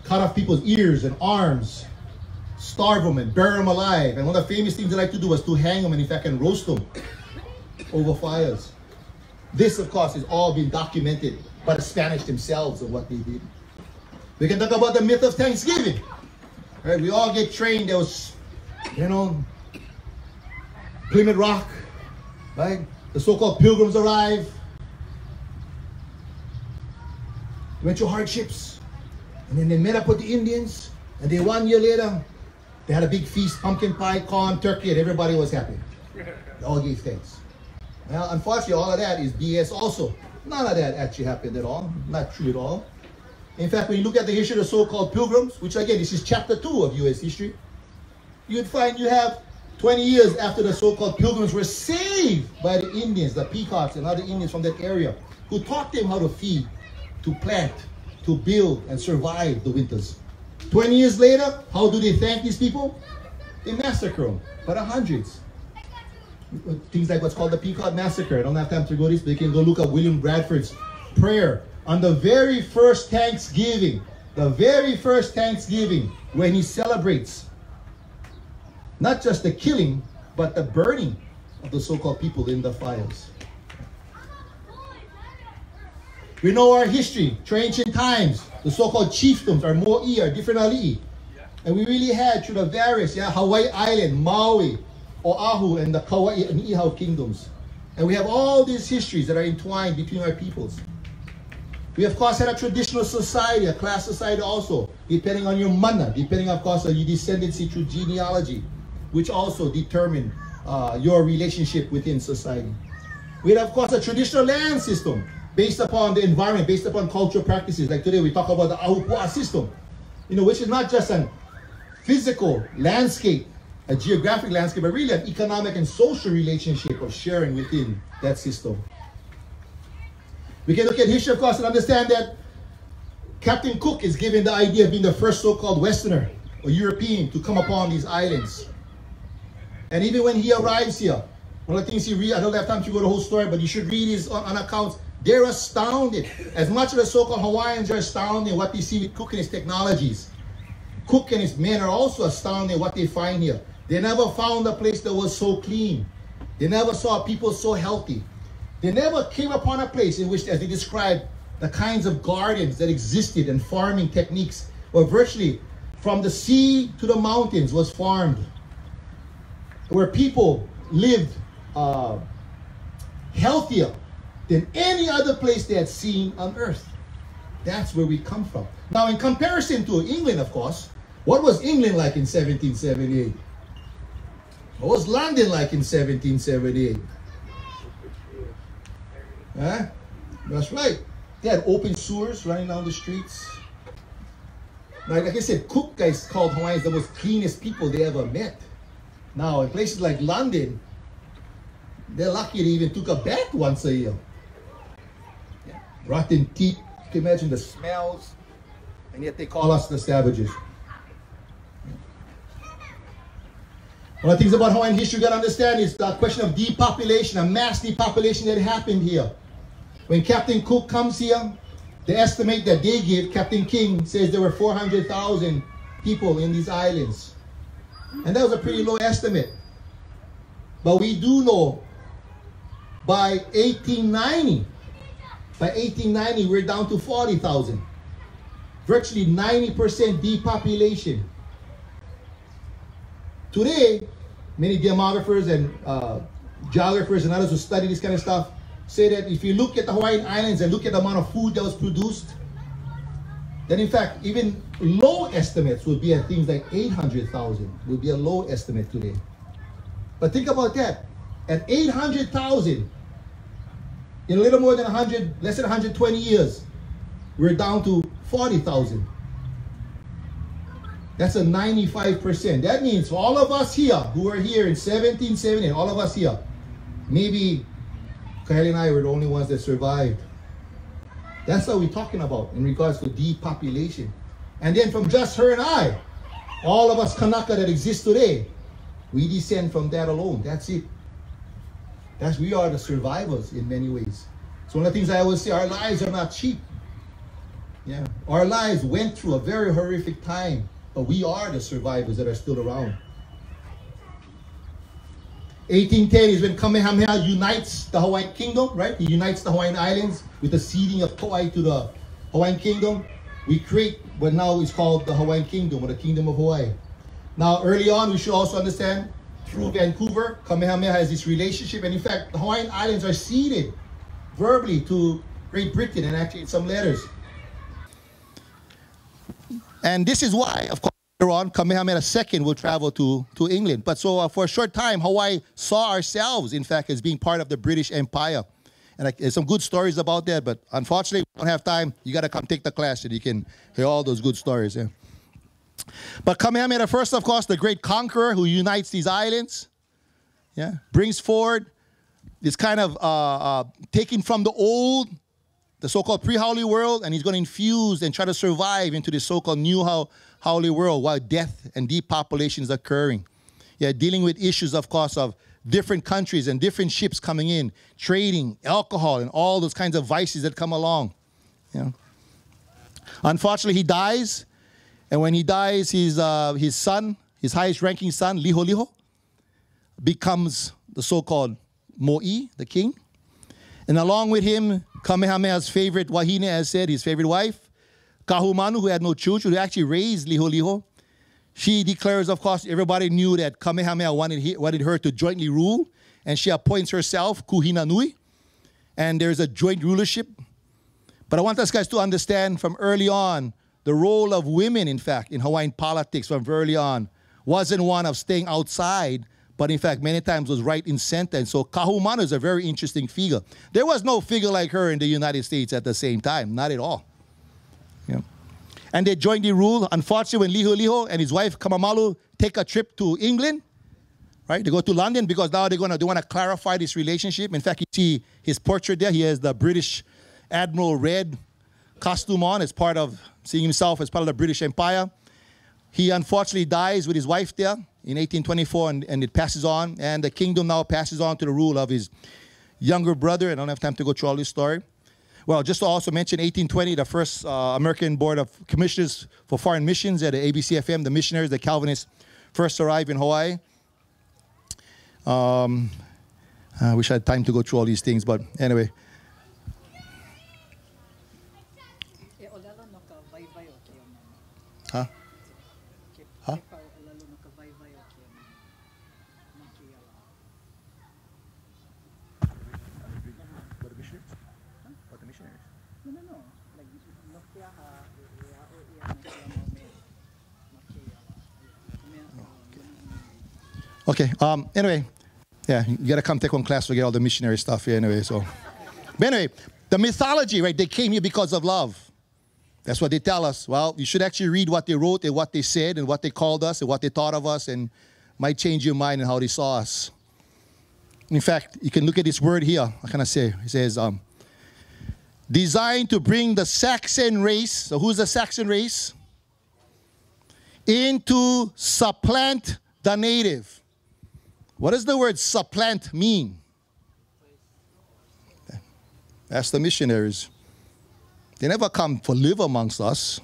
cut off people's ears and arms, starve them and bury them alive. And one of the famous things they like to do was to hang them and in fact and roast them over fires. This, of course, is all been documented by the Spanish themselves of what they did. We can talk about the myth of Thanksgiving. Right? We all get trained. There was, Plymouth Rock, right? The so-called Pilgrims arrive. They went through hardships. And then they met up with the Indians. And then 1 year later, they had a big feast, pumpkin pie, corn, turkey, and everybody was happy. They all gave thanks. Well, unfortunately, all of that is BS also. None of that actually happened at all. Not true at all. In fact, when you look at the history of the so-called Pilgrims, which again, this is chapter 2 of U.S. history, you'd find you have 20 years after the so-called Pilgrims were saved by the Indians, the Pequots and other Indians from that area, who taught them how to feed, to plant, to build, and survive the winters. 20 years later, how do they thank these people? They massacre them by the hundreds. Things like what's called the Pequot Massacre. I don't have time to go this, but you can go look up William Bradford's prayer on the very first Thanksgiving, when he celebrates not just the killing, but the burning of the so-called people in the fires. We know our history, through ancient times, the so-called chiefdoms are mo'i, are different ali'i. And we really had through the various, Hawaii Island, Maui, Oahu, and the Kauai and Niihau kingdoms. And we have all these histories that are entwined between our peoples. We, of course, had a traditional society, a class society also, depending on your mana, depending, of course, on your descendancy through genealogy, which also determine your relationship within society. We had, of course, a traditional land system based upon the environment, based upon cultural practices. Like today, we talk about the ʻokoʻa system, which is not just a physical landscape, a geographic landscape, but really an economic and social relationship of sharing within that system. We can look at history, of course, and understand that Captain Cook is given the idea of being the first so-called Westerner or European to come upon these islands. And even when he arrives here, one of the things he reads, I don't have time to go the whole story, but you should read his on accounts. They're astounded. As much as the so-called Hawaiians are astounded what they see with Cook and his technologies, Cook and his men are also astounded what they find here. They never found a place that was so clean. They never saw people so healthy. They never came upon a place in which, as they described, the kinds of gardens that existed and farming techniques were virtually from the sea to the mountains was farmed, where people lived healthier than any other place they had seen on earth. That's where we come from. Now, in comparison to England, of course, what was England like in 1778? What was London like in 1778? Huh? That's right. They had open sewers running down the streets. Like I said, Cook guys called Hawaiians the most cleanest people they ever met. Now, in places like London, they're lucky they even took a bath once a year. Yeah. Rotten teeth, you can imagine the smells, and yet they call us the savages. One of the things about Hawaiian history you gotta understand is the question of depopulation, a mass depopulation that happened here. When Captain Cook comes here, the estimate that they give, Captain King says there were 400,000 people in these islands. And that was a pretty low estimate. But we do know by 1890, we're down to 40,000. Virtually 90% depopulation. Today, many demographers and geographers and others who study this kind of stuff say that if you look at the Hawaiian Islands and look at the amount of food that was produced, then in fact, even low estimates would be at things like 800,000 would be a low estimate today. But think about that. At 800,000, in a little more than 100, less than 120 years, we're down to 40,000. That's a 95%. That means for all of us here who were here in 1770, all of us here, maybe Kaori-Lei and I were the only ones that survived. That's what we're talking about in regards to depopulation. And then from just her and I, all of us Kanaka that exist today, we descend from that alone. That's it. We are the survivors in many ways. So one of the things I always say, our lives are not cheap. Yeah, our lives went through a very horrific time, but we are the survivors that are still around. 1810 is when Kamehameha unites the Hawaiian Kingdom, right? He unites the Hawaiian Islands with the ceding of Kauai to the Hawaiian Kingdom. We create what now is called the Hawaiian Kingdom, or the Kingdom of Hawaii. Now, early on, we should also understand, through Vancouver, Kamehameha has this relationship, and in fact, the Hawaiian Islands are ceded verbally to Great Britain, and actually in some letters. And this is why, of course, later on, Kamehameha II will travel to England. But so for a short time, Hawaii saw ourselves, in fact, as being part of the British Empire. And there's some good stories about that, but unfortunately, we don't have time. You got to come take the class and you can hear all those good stories. Yeah. But Kamehameha I, of course, the great conqueror who unites these islands, yeah, brings forward this kind of taking from the old, the so-called pre-Haole world, and he's going to infuse and try to survive into this so-called new Haole world while death and depopulation is occurring. Yeah, dealing with issues, of course, of different countries and different ships coming in, trading, alcohol, and all those kinds of vices that come along. Yeah. Unfortunately, he dies, and when he dies, his son, his highest-ranking son, Liholiho, becomes the so-called Mo'i, the king. And along with him, Kamehameha's favorite wahine, as said, his favorite wife, Kahumanu, who had no children, who actually raised Liholiho. She declares, of course, everybody knew that Kamehameha wanted her to jointly rule, and she appoints herself Kuhina Nui, and there's a joint rulership. But I want us guys to understand from early on, the role of women, in fact, in Hawaiian politics from early on wasn't one of staying outside, but in fact, many times was right in center. And so Kahumanu is a very interesting figure. There was no figure like her in the United States at the same time, not at all. Yeah. And they jointly rule. Unfortunately, when Liholiho and his wife Kamamalu take a trip to England, right? They go to London because now they want to clarify this relationship. In fact, you see his portrait there. He has the British Admiral red costume on as part of seeing himself as part of the British Empire. He unfortunately dies with his wife there in 1824, and it passes on. And the kingdom now passes on to the rule of his younger brother. I don't have time to go through all this story. Well, just to also mention, 1820, the first American Board of Commissioners for Foreign Missions at the ABCFM, the missionaries, the Calvinists, first arrived in Hawaii. I wish I had time to go through all these things, but anyway. Huh? Huh? Okay, anyway, yeah, you gotta come take one class to get all the missionary stuff here anyway, so. But anyway, the mythology, right, they came here because of love. That's what they tell us. Well, you should actually read what they wrote and what they said and what they called us and what they thought of us, and might change your mind and how they saw us. In fact, you can look at this word here. What can I say? It says, designed to bring the Saxon race, so who's the Saxon race? Into supplant the native. What does the word supplant mean? That's the missionaries. They never come to live amongst us.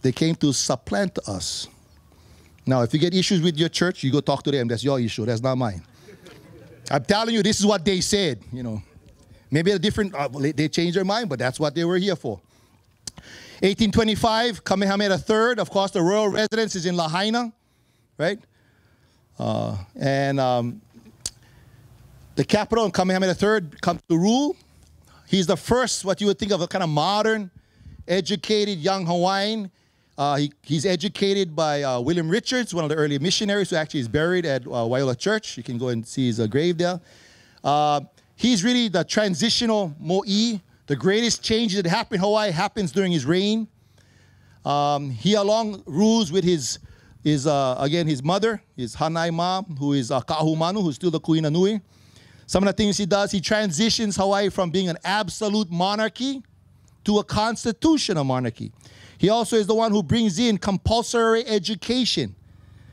They came to supplant us. Now, if you get issues with your church, you go talk to them. That's your issue. That's not mine. I'm telling you, this is what they said, you know. Maybe a different, they changed their mind, but that's what they were here for. 1825, Kamehameha III. Of course, the royal residence is in Lahaina, right? The capital in Kamehameha III comes to rule. He's the first, what you would think of a kind of modern, educated young Hawaiian. He's educated by William Richards, one of the early missionaries who actually is buried at Waiula Church. You can go and see his grave there. He's really the transitional mo'i. The greatest change that happened in Hawaii happens during his reign. He along rules with his mother, his Hanai Ma, who is Ka'ahumanu, who's still the Kuina Nui. Some of the things he does, he transitions Hawaii from being an absolute monarchy to a constitutional monarchy. He also is the one who brings in compulsory education,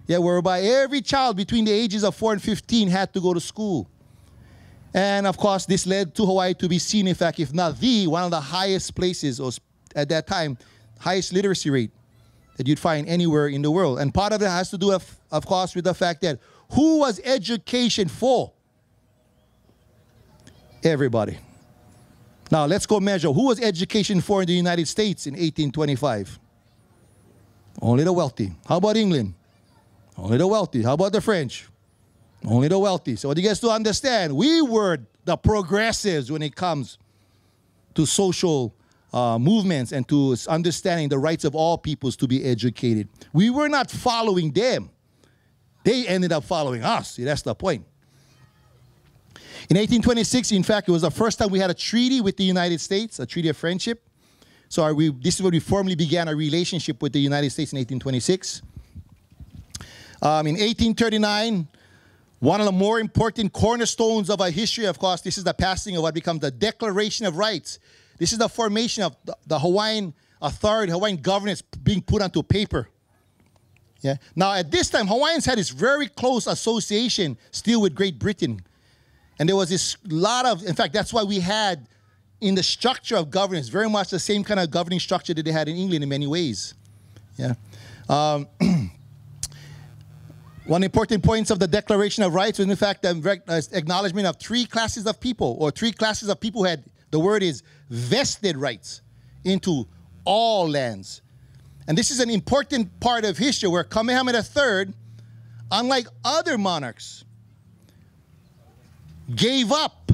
whereby every child between the ages of 4 and 15 had to go to school. And of course, this led to Hawaii to be seen, in fact, if not one of the highest places, or at that time, highest literacy rate that you'd find anywhere in the world. And part of that has to do, of course, with the fact that who was education for? Everybody. Now, let's go measure. Who was education for in the United States in 1825? Only the wealthy. How about England? Only the wealthy. How about the French? Only the wealthy. So what you guys to understand, we were the progressives when it comes to social movements and to understanding the rights of all peoples to be educated. We were not following them. They ended up following us. See, that's the point. In 1826, in fact, it was the first time we had a treaty with the United States, a treaty of friendship. So this is when we formally began a relationship with the United States in 1826. In 1839, one of the more important cornerstones of our history, of course, this is the passing of what becomes the Declaration of Rights. This is the formation of the Hawaiian authority, Hawaiian governance being put onto paper. Yeah. Now, at this time, Hawaiians had this very close association still with Great Britain. And there was this lot of, in fact, that's why we had in the structure of governance very much the same kind of governing structure that they had in England in many ways. Yeah. One important point of the Declaration of Rights was, in fact, the acknowledgement of 3 classes of people, or 3 classes of people who had, the word is, vested rights into all lands. And this is an important part of history where Kamehameha III, unlike other monarchs, gave up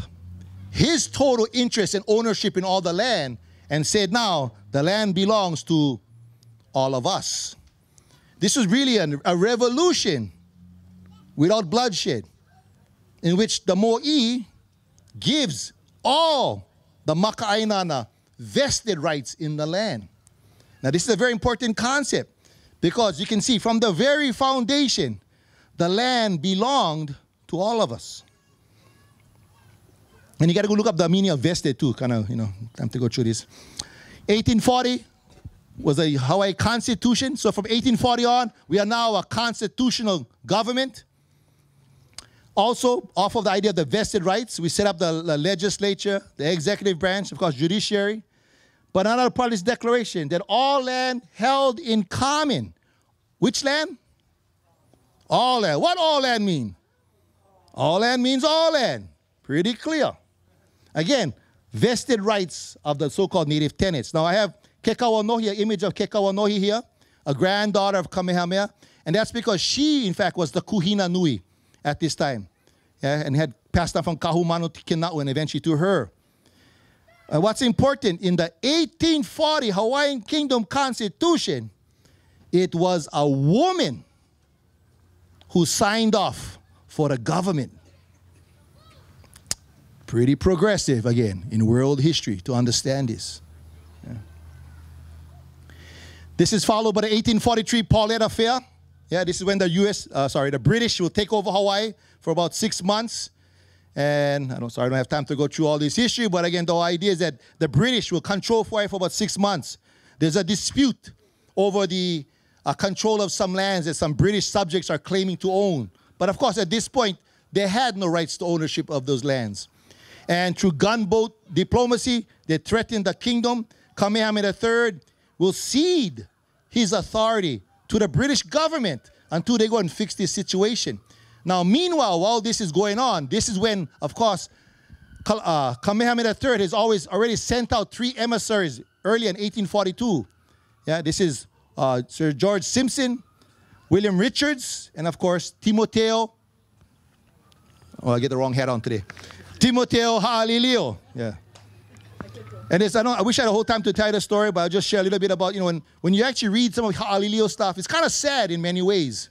his total interest and ownership in all the land and said, now the land belongs to all of us. This was really a revolution without bloodshed, in which the mo'i gives all the maka'ainana vested rights in the land. Now, this is a very important concept because you can see from the very foundation, the land belonged to all of us. And you got to go look up the meaning of vested too, kind of, time to go through this. 1840 was a Hawaii Constitution. So from 1840 on, we are now a constitutional government. Also, off of the idea of the vested rights, we set up the legislature, the executive branch, of course, judiciary. But another part of this declaration, that all land held in common. Which land? All land. What all land mean? All land means all land. Pretty clear. Again, vested rights of the so-called native tenants. Now, I have Kekauanohi, an image of Kekauanohi here, a granddaughter of Kamehameha. And that's because she, in fact, was the Kuhina Nui at this time. Yeah, and had passed on from Kahumanu to Kina'u and eventually to her. And what's important, in the 1840 Hawaiian Kingdom Constitution, it was a woman who signed off for the government. Pretty progressive, again, in world history to understand this. Yeah. This is followed by the 1843 Paulette Affair. Yeah, this is when the British will take over Hawaii for about 6 months. And I don't have time to go through all this history, but again, the idea is that the British will control Hawaii for about 6 months. There's a dispute over the control of some lands that some British subjects are claiming to own. But of course, at this point, they had no rights to ownership of those lands. And through gunboat diplomacy, they threatened the kingdom. Kamehameha III will cede his authority to the British government until they go and fix this situation. Now, meanwhile, while this is going on, this is when, of course, Kamehameha III has already sent out 3 emissaries early in 1842. Yeah, this is Sir George Simpson, William Richards, and of course, Timoteo. Oh, I get the wrong hat on today. Timoteo Ha'alilio. Yeah. And I wish I had a whole time to tell you the story, but I'll just share a little bit about, when you actually read some of Ha'alilio stuff, it's kind of sad in many ways.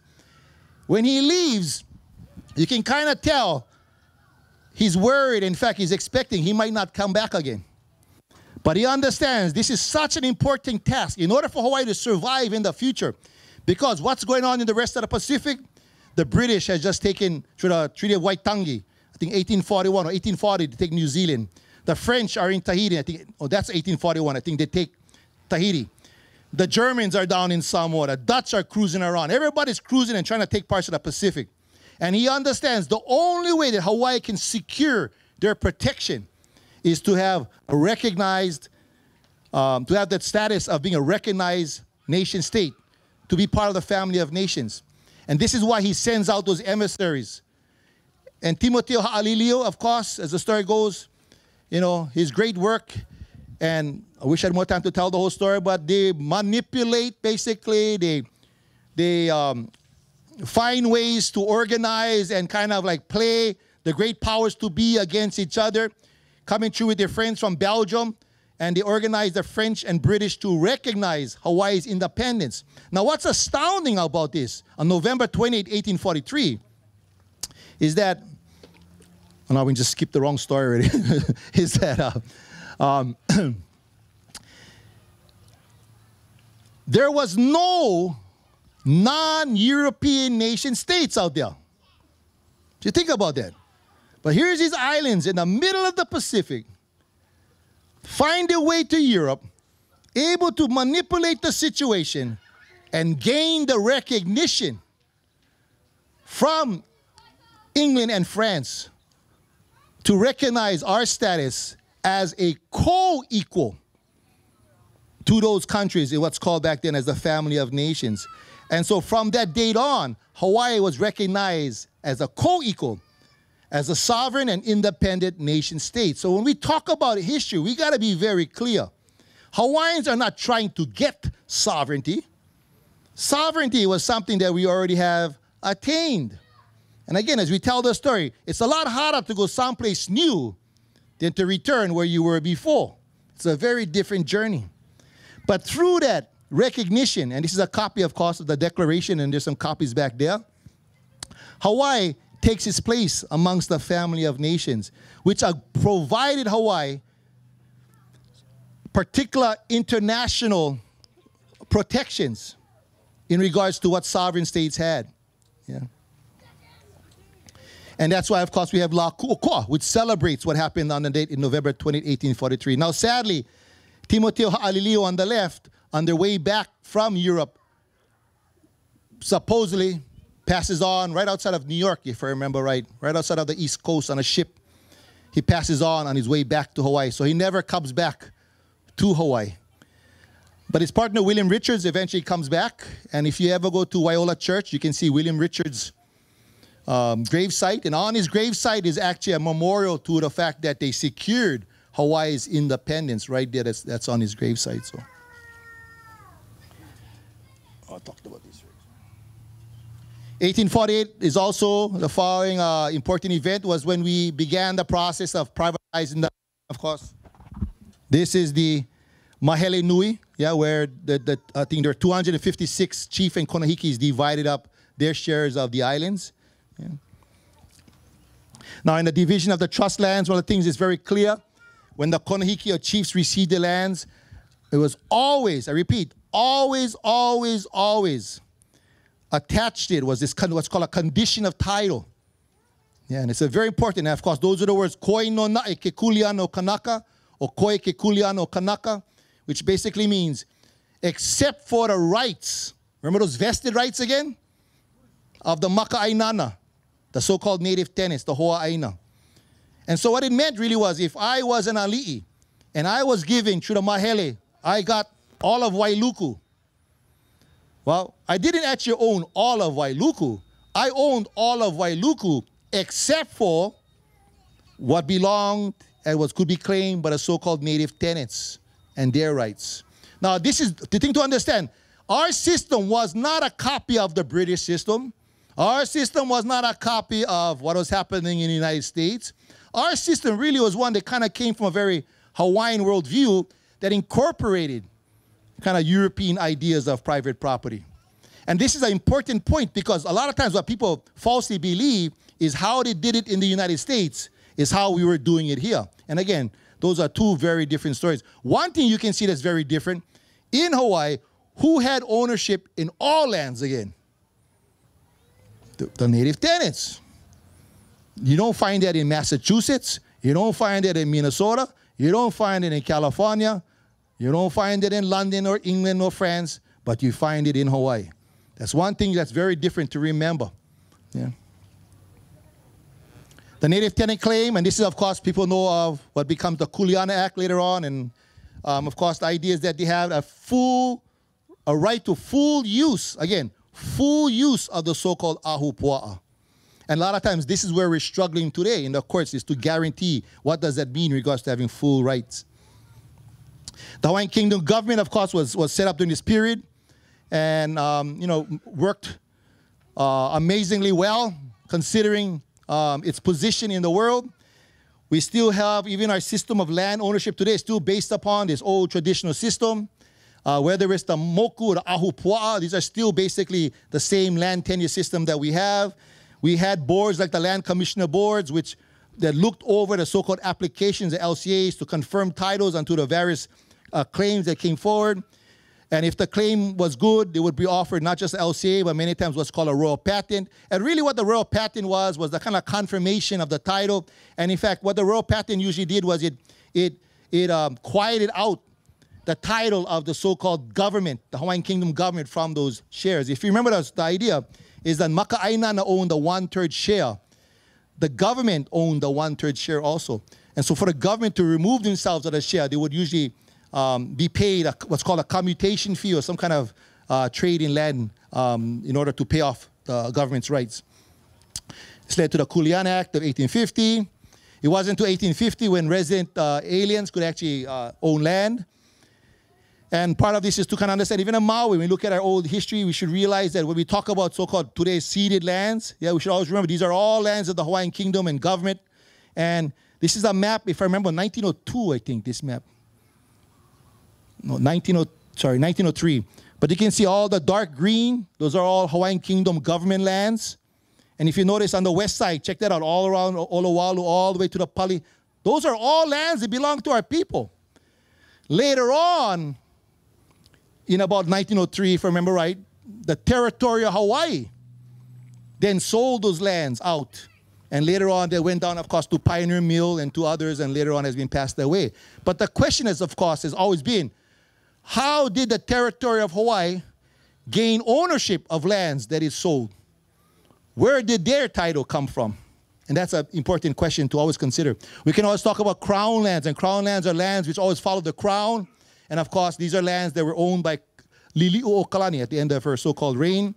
When he leaves, you can kind of tell he's worried. In fact, he's expecting he might not come back again. But he understands this is such an important task in order for Hawaii to survive in the future. Because what's going on in the rest of the Pacific? The British has just taken, through the Treaty of Waitangi, I think 1841 or 1840, to take New Zealand. The French are in Tahiti. I think, that's 1841. I think they take Tahiti. The Germans are down in Samoa. The Dutch are cruising around. Everybody's cruising and trying to take parts of the Pacific. And he understands the only way that Hawaii can secure their protection is to have a recognized, to have that status of being a recognized nation state, to be part of the family of nations. And this is why he sends out those emissaries. And Timoteo Ha'alilio, of course, as the story goes, his great work, and I wish I had more time to tell the whole story, but they manipulate, basically, they find ways to organize and kind of like play the great powers to be against each other, coming through with their friends from Belgium, and they organize the French and British to recognize Hawaii's independence. Now, what's astounding about this, on November 28, 1843, is that, now we just skipped the wrong story already, is that there was no non-European nation states out there. So you think about that. But here's these islands in the middle of the Pacific, find their way to Europe, able to manipulate the situation and gain the recognition from England and France to recognize our status as a co-equal to those countries in what's called back then as the family of nations. And so from that date on, Hawaii was recognized as a co-equal, as a sovereign and independent nation state. So when we talk about history, we got to be very clear. Hawaiians are not trying to get sovereignty. Sovereignty was something that we already have attained. And again, as we tell the story, it's a lot harder to go someplace new than to return where you were before. It's a very different journey. But through that recognition, and this is a copy, of course, of the Declaration, and there's some copies back there, Hawaii takes its place amongst the family of nations, which have provided Hawaii particular international protections in regards to what sovereign states had. Yeah. And that's why, of course, we have La Ku'okoa, which celebrates what happened on the date in November 20, 1843. Now, sadly, Timoteo Ha'alilio on the left, on their way back from Europe, supposedly passes on right outside of New York, if I remember right outside of the East Coast on a ship. He passes on his way back to Hawaii. So he never comes back to Hawaii. But his partner, William Richards, eventually comes back. And if you ever go to Waiola'a Church, you can see William Richards' gravesite. And on his gravesite is actually a memorial to the fact that they secured Hawaii's independence right there. That's on his gravesite. So, I talked about this. 1848 is also the following important event was when we began the process of privatizing the, of course. This is the Mahele Nui, yeah, where I think there are 256 chief and konahikis divided up their shares of the islands. Yeah. Now, in the division of the trust lands, one of the things is very clear. When the Konahiki or chiefs received the lands, it was always, I repeat, always, always, always attached to it was this what's called a condition of title. Yeah, and it's a very important. And of course, those are the words koi no nae ke kulia no kanaka, or koi ke kulia no kanaka, which basically means except for the rights. Remember those vested rights again? Of the maka'ainana, the so-called native tenants, the hoa'aina. And so what it meant really was, if I was an ali'i and I was given through the mahele, I got all of Wailuku. Well, I didn't actually own all of Wailuku. I owned all of Wailuku except for what belonged and what could be claimed by the so-called native tenants and their rights. Now, this is the thing to understand. Our system was not a copy of the British system. Our system was not a copy of what was happening in the United States. Our system really was one that kind of came from a very Hawaiian worldview that incorporated kind of European ideas of private property. And this is an important point because a lot of times what people falsely believe is how they did it in the United States is how we were doing it here. And again, those are two very different stories. One thing you can see that's very different, in Hawaii, who had ownership in all lands again? The native tenants. You don't find that in Massachusetts. You don't find it in Minnesota. You don't find it in California. You don't find it in London or England or France, but you find it in Hawaii. That's one thing that's very different to remember. Yeah. The native tenant claim, and this is, of course, people know of what becomes the Kuleana Act later on, and of course, the idea is that they have a right to full use, again, full use of the so-called ahupua'a. And a lot of times, this is where we're struggling today in the courts, is to guarantee what does that mean in regards to having full rights. The Hawaiian Kingdom government, of course, was set up during this period and, worked amazingly well, considering its position in the world. We still have, even our system of land ownership today is still based upon this old traditional system. Whether it's the moku or the ahupua'a, these are still basically the same land tenure system that we have. We had boards like the Land Commissioner Boards, that looked over the so-called applications, the LCAs, to confirm titles onto the various claims that came forward. And if the claim was good, it would be offered not just LCA, but many times what's called a royal patent. And really what the royal patent was the kind of confirmation of the title. And in fact, what the royal patent usually did was it quieted out the title of the so-called government, the Hawaiian Kingdom government, from those shares. If you remember the idea is that Maka'ainana owned the 1/3 share. The government owned the 1/3 share also. And so for the government to remove themselves of the share, they would usually be paid what's called a commutation fee or some kind of trade in land in order to pay off the government's rights. This led to the Kuleana Act of 1850. It wasn't until 1850 when resident aliens could actually own land. And part of this is to kind of understand, even in Maui, when we look at our old history, we should realize that when we talk about so-called today's ceded lands, we should always remember these are all lands of the Hawaiian Kingdom and government. And this is a map, if I remember, 1902, I think, this map. No, 1903. But you can see all the dark green, those are all Hawaiian Kingdom government lands. And if you notice on the west side, check that out, all around Olowalu, all the way to the Pali, those are all lands that belong to our people. Later on, in about 1903, if I remember right, the territory of Hawaii then sold those lands out. And later on, they went down, of course, to Pioneer Mill and to others, and later on has been passed away. But the question is, of course, has always been, how did the territory of Hawaii gain ownership of lands that is sold? Where did their title come from? And that's an important question to always consider. We can always talk about crown lands, and crown lands are lands which always follow the crown. And of course, these are lands that were owned by Lili'uokalani at the end of her so-called reign.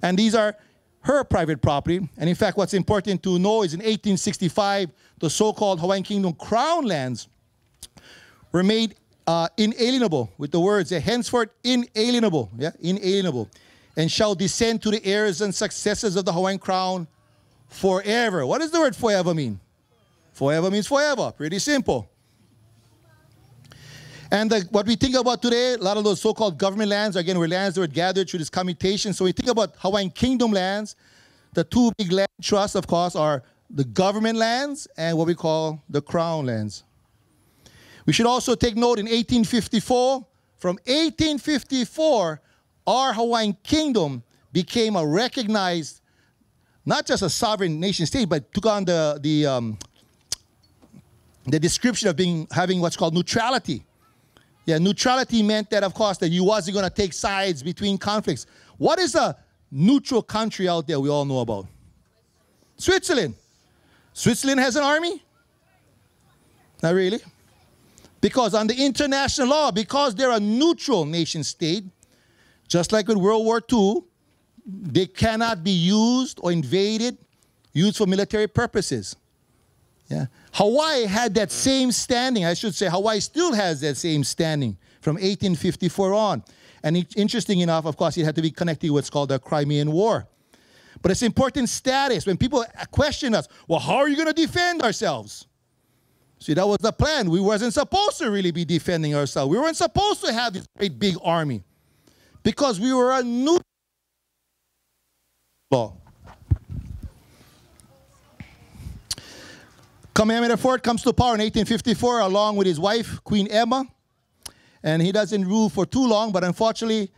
And these are her private property. And in fact, what's important to know is in 1865, the so-called Hawaiian Kingdom crown lands were made inalienable, with the words, henceforth inalienable, inalienable, and shall descend to the heirs and successors of the Hawaiian crown forever. What does the word forever mean? Forever means forever. Pretty simple. And what we think about today, a lot of those so-called government lands, again, were lands that were gathered through this commutation. So we think about Hawaiian Kingdom lands. The two big land trusts, of course, are the government lands and what we call the crown lands. We should also take note in 1854, from 1854, our Hawaiian kingdom became a recognized, not just a sovereign nation state, but took on the description of having what's called neutrality. Yeah, neutrality meant that, of course, that you wasn't going to take sides between conflicts. What is a neutral country out there we all know about? Switzerland. Switzerland has an army? Not really. Because under international law, because they're a neutral nation state, just like with World War II, they cannot be used or used for military purposes. Yeah. Hawaii had that same standing. I should say Hawaii still has that same standing from 1854 on. And interesting enough, of course, it had to be connected with what's called the Crimean War. But it's important status. When people question us, well, how are you going to defend ourselves? See, that was the plan. We wasn't supposed to really be defending ourselves. We weren't supposed to have this great big army because we were a neutral law. Kamehameha IV comes to power in 1854 along with his wife, Queen Emma. And he doesn't rule for too long, but unfortunately,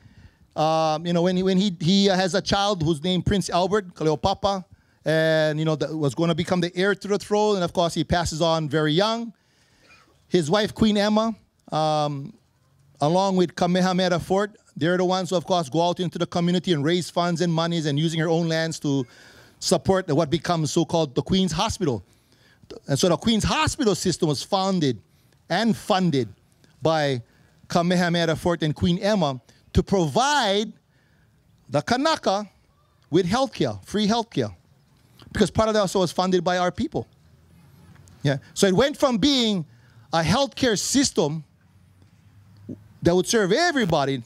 when he has a child who's named Prince Albert, Kaleopapa, and, was going to become the heir to the throne. And, of course, he passes on very young. His wife, Queen Emma, along with Kamehameha IV, they're the ones who, of course, go out into the community and raise funds and monies and using her own lands to support what becomes so-called the Queen's Hospital. And so the Queen's Hospital system was founded and funded by Kamehameha IV and Queen Emma to provide the Kanaka with healthcare, free healthcare. Because part of that also was funded by our people. Yeah. So it went from being a healthcare system that would serve everybody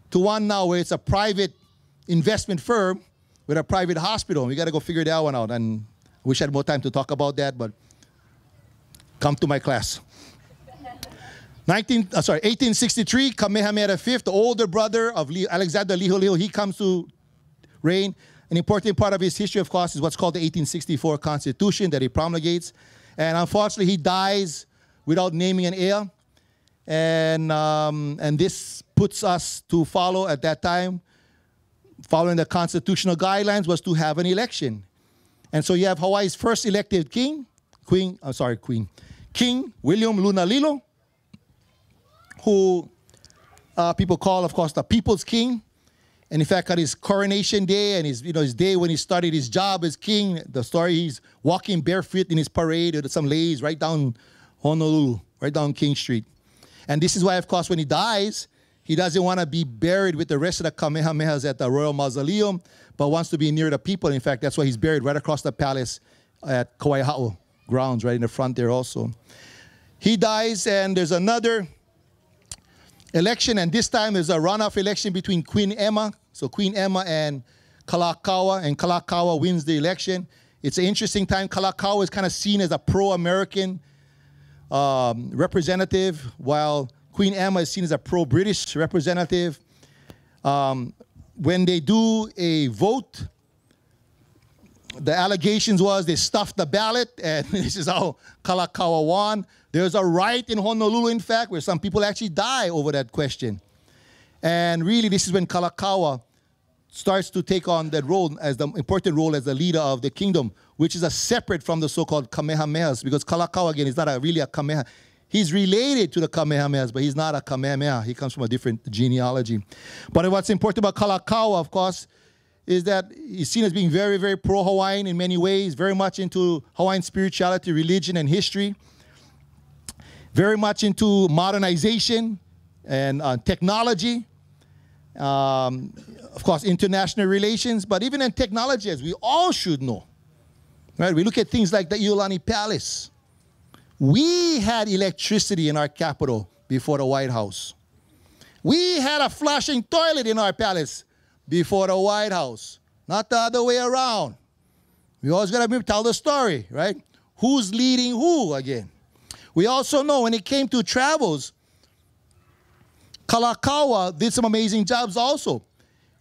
to one now where it's a private investment firm with a private hospital. We got to go figure that one out. And I wish I had more time to talk about that, but come to my class. 1863, Kamehameha V, the older brother of Alexander Liholiho, he comes to reign. An important part of his history, of course, is what's called the 1864 Constitution that he promulgates. And unfortunately, he dies without naming an heir. And this puts us to follow at that time, following the constitutional guidelines, was to have an election. And so you have Hawaii's first elected king, King William Lunalilo, who people call, of course, the People's King. And in fact, on his coronation day and his day when he started his job as king, the story, he's walking barefoot in his parade with some ladies right down Honolulu, right down King Street. And this is why, of course, when he dies, he doesn't want to be buried with the rest of the Kamehamehas at the Royal Mausoleum, but wants to be near the people. In fact, that's why he's buried right across the palace at Kauai grounds, right in the front there also. He dies, and there's another election, and this time there's a runoff election between Queen Emma, so Queen Emma and Kalakaua wins the election. It's an interesting time. Kalakaua is kind of seen as a pro-American representative, while Queen Emma is seen as a pro-British representative. When they do a vote, the allegations was they stuffed the ballot, and this is how Kalakaua won. There's a riot in Honolulu, in fact, where some people actually die over that question. And really, this is when Kalakaua starts to take on that role, as the important role as the leader of the kingdom, which is a separate from the so-called Kamehamehas, because Kalakaua, again, is not really a Kamehameha. He's related to the Kamehamehas, but he's not a Kamehameha. He comes from a different genealogy. But what's important about Kalakaua, of course, is that he's seen as being very, very pro-Hawaiian in many ways, very much into Hawaiian spirituality, religion, and history, very much into modernization and technology, of course, international relations, but even in technology, as we all should know, right? We look at things like the Iolani Palace. We had electricity in our capital before the White House. We had a flushing toilet in our palace before the White House, not the other way around. We always got to tell the story, right? Who's leading who again? We also know when it came to travels, Kalakaua did some amazing jobs also.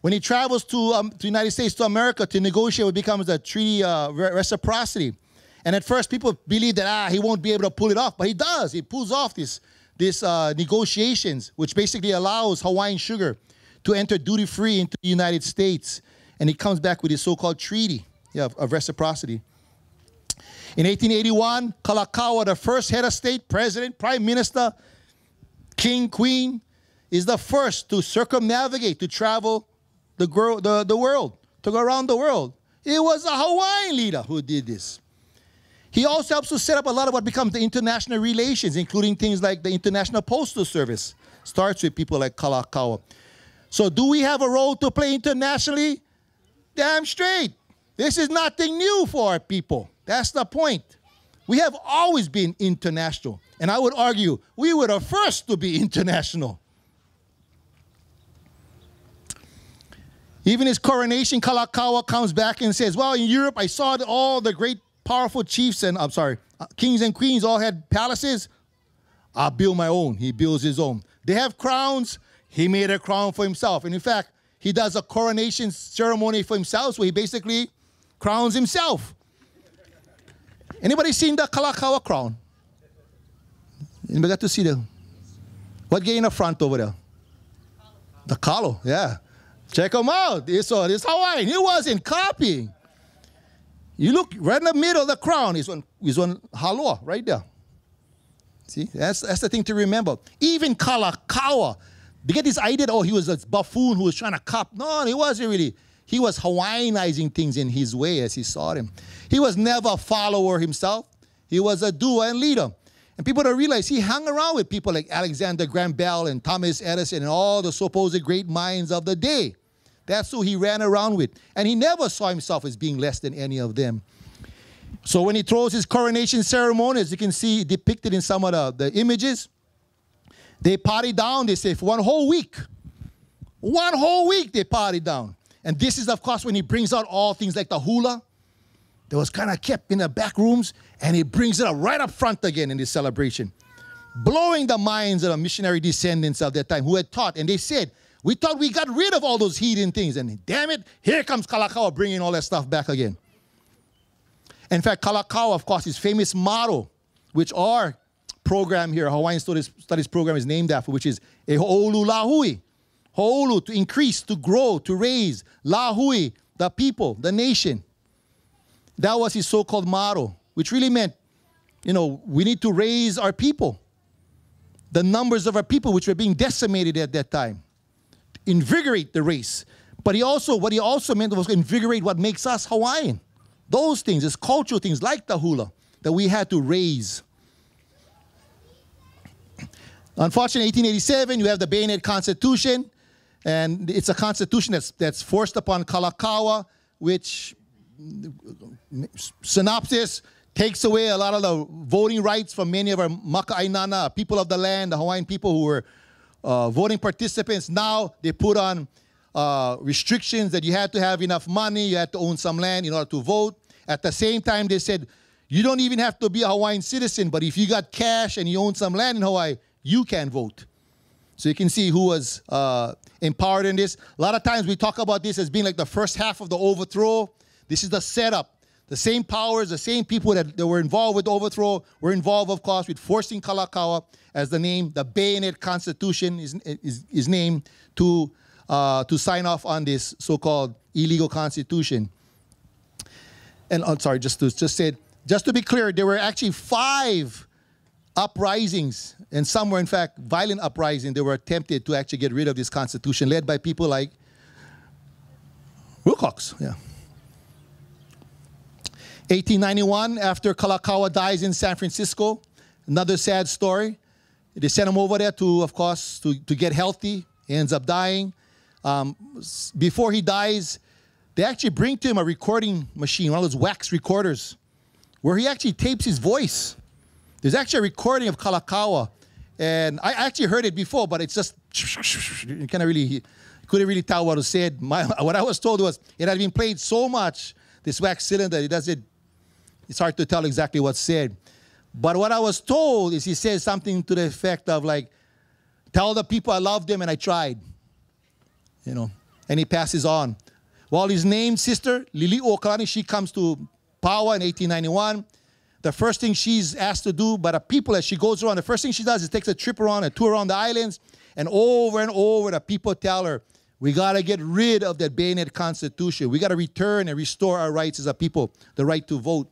When he travels to the United States, to America, to negotiate what becomes a treaty reciprocity. And at first, people believe that, he won't be able to pull it off. But he does. He pulls off this negotiations, which basically allows Hawaiian sugar to enter duty-free into the United States. And he comes back with his so-called treaty of reciprocity. In 1881, Kaleikoa, the first head of state, president, prime minister, king, queen, is the first to circumnavigate, to travel the world, to go around the world. It was a Hawaiian leader who did this. He also helps to set up a lot of what becomes the international relations, including things like the International Postal Service. Starts with people like Kaleikoa. So do we have a role to play internationally? Damn straight. This is nothing new for our people. That's the point. We have always been international. And I would argue we were the first to be international. Even his coronation, Kaleikoa comes back and says, well, in Europe, I saw that all the great powerful chiefs and, kings and queens all had palaces. I'll build my own. He builds his own. They have crowns. He made a crown for himself. And in fact, he does a coronation ceremony for himself, so he basically crowns himself. Anybody seen the Kaleikoa crown? Anybody got to see what gate in the front over there? The kalo, yeah. Check him out. It's Hawaiian. He wasn't copying. You look right in the middle of the crown. He's on haloa right there. See, that's the thing to remember. Even Kaleikoa, they get this idea that, he was a buffoon who was trying to copy. No, he wasn't really. He was Hawaiianizing things in his way as he saw them. He was never a follower himself. He was a doer and leader. And people don't realize he hung around with people like Alexander Graham Bell and Thomas Edison and all the supposed great minds of the day. That's who he ran around with. And he never saw himself as being less than any of them. So when he throws his coronation ceremony, as you can see depicted in some of the images, they party down, they say, for one whole week they party down. And this is, of course, when he brings out all things like the hula that was kind of kept in the back rooms, and he brings it up right up front again in this celebration, blowing the minds of the missionary descendants of that time who had taught. And they said, we thought we got rid of all those heathen things, and damn it, here comes Kaleikoa bringing all that stuff back again. In fact, Kaleikoa, of course, his famous motto, which our program here, Hawaiian Studies program, is named after, which is E ho'olu lahui. Ho'olu, to increase, to grow, to raise. Lahui, the people, the nation. That was his so-called motto, which really meant, we need to raise our people. The numbers of our people, which were being decimated at that time. Invigorate the race. But what he also meant was invigorate what makes us Hawaiian. Those things, these cultural things like the hula that we had to raise. Unfortunately, 1887, you have the Bayonet Constitution, and it's a constitution that's forced upon Kaleikoa, which, synopsis, takes away a lot of the voting rights from many of our maka'ainana, people of the land, the Hawaiian people who were voting participants. Now they put on restrictions that you had to have enough money, you had to own some land in order to vote. At the same time, they said, you don't even have to be a Hawaiian citizen, but if you got cash and you own some land in Hawaii, you can vote. So you can see who was empowered in this. A lot of times we talk about this as being like the first half of the overthrow. This is the setup. The same powers, the same people that were involved with the overthrow were involved, of course, with forcing Kaleikoa, as the name, the Bayonet Constitution is named, to sign off on this so-called illegal constitution. And just to be clear, there were actually 5 uprisings, and some were in fact violent uprisings. They were attempted to actually get rid of this constitution, led by people like Wilcox. Yeah. 1891, after Kaleikoa dies in San Francisco, another sad story. They sent him over there to, of course, to get healthy. He ends up dying. Before he dies, they actually bring to him a recording machine, one of those wax recorders, where he actually tapes his voice. There's actually a recording of Kaleikoa, and I actually heard it before, but it's just, you couldn't really tell what was said. What I was told was it had been played so much, this wax cylinder, it's hard to tell exactly what's said. But what I was told is he says something to the effect of like, tell the people I loved them and I tried. And he passes on. While his named sister, Lili'uokalani, she comes to power in 1891. the first thing she's asked to do by the people as she goes around, the first thing she does is takes a trip around, a tour around the islands, and over the people tell her, we got to get rid of that bayonet constitution. We got to return and restore our rights as a people, the right to vote.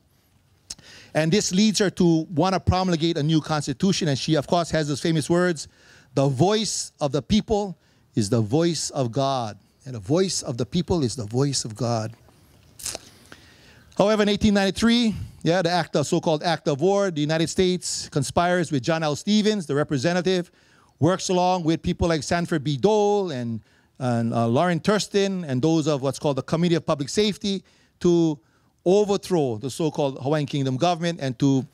And this leads her to want to promulgate a new constitution. And she, of course, has those famous words, the voice of the people is the voice of God. And the voice of the people is the voice of God. However, in 1893, the so-called Act of War, the United States conspires with John L. Stevens, the representative, works along with people like Sanford B. Dole and Lauren Thurston and those of what's called the Committee of Public Safety to overthrow the so-called Hawaiian Kingdom government and to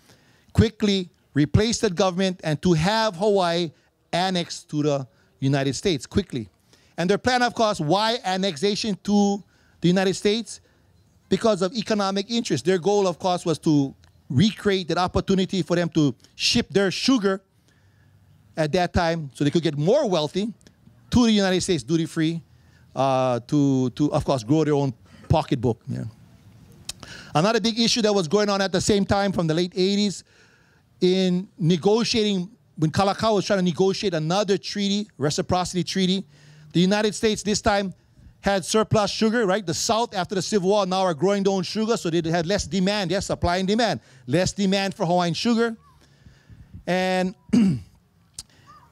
quickly replace that government and to have Hawaii annexed to the United States quickly. And their plan, of course, why annexation to the United States? Because of economic interest. Their goal, of course, was to recreate that opportunity for them to ship their sugar at that time so they could get more wealthy to the United States duty-free to, of course, grow their own pocketbook. Yeah. Another big issue that was going on at the same time from the late 80s in negotiating, when Kaleikoa was trying to negotiate another treaty, reciprocity treaty, the United States this time had surplus sugar, right? The South, after the Civil War, now are growing their own sugar, so they had less demand, yes, supply and demand. Less demand for Hawaiian sugar. And the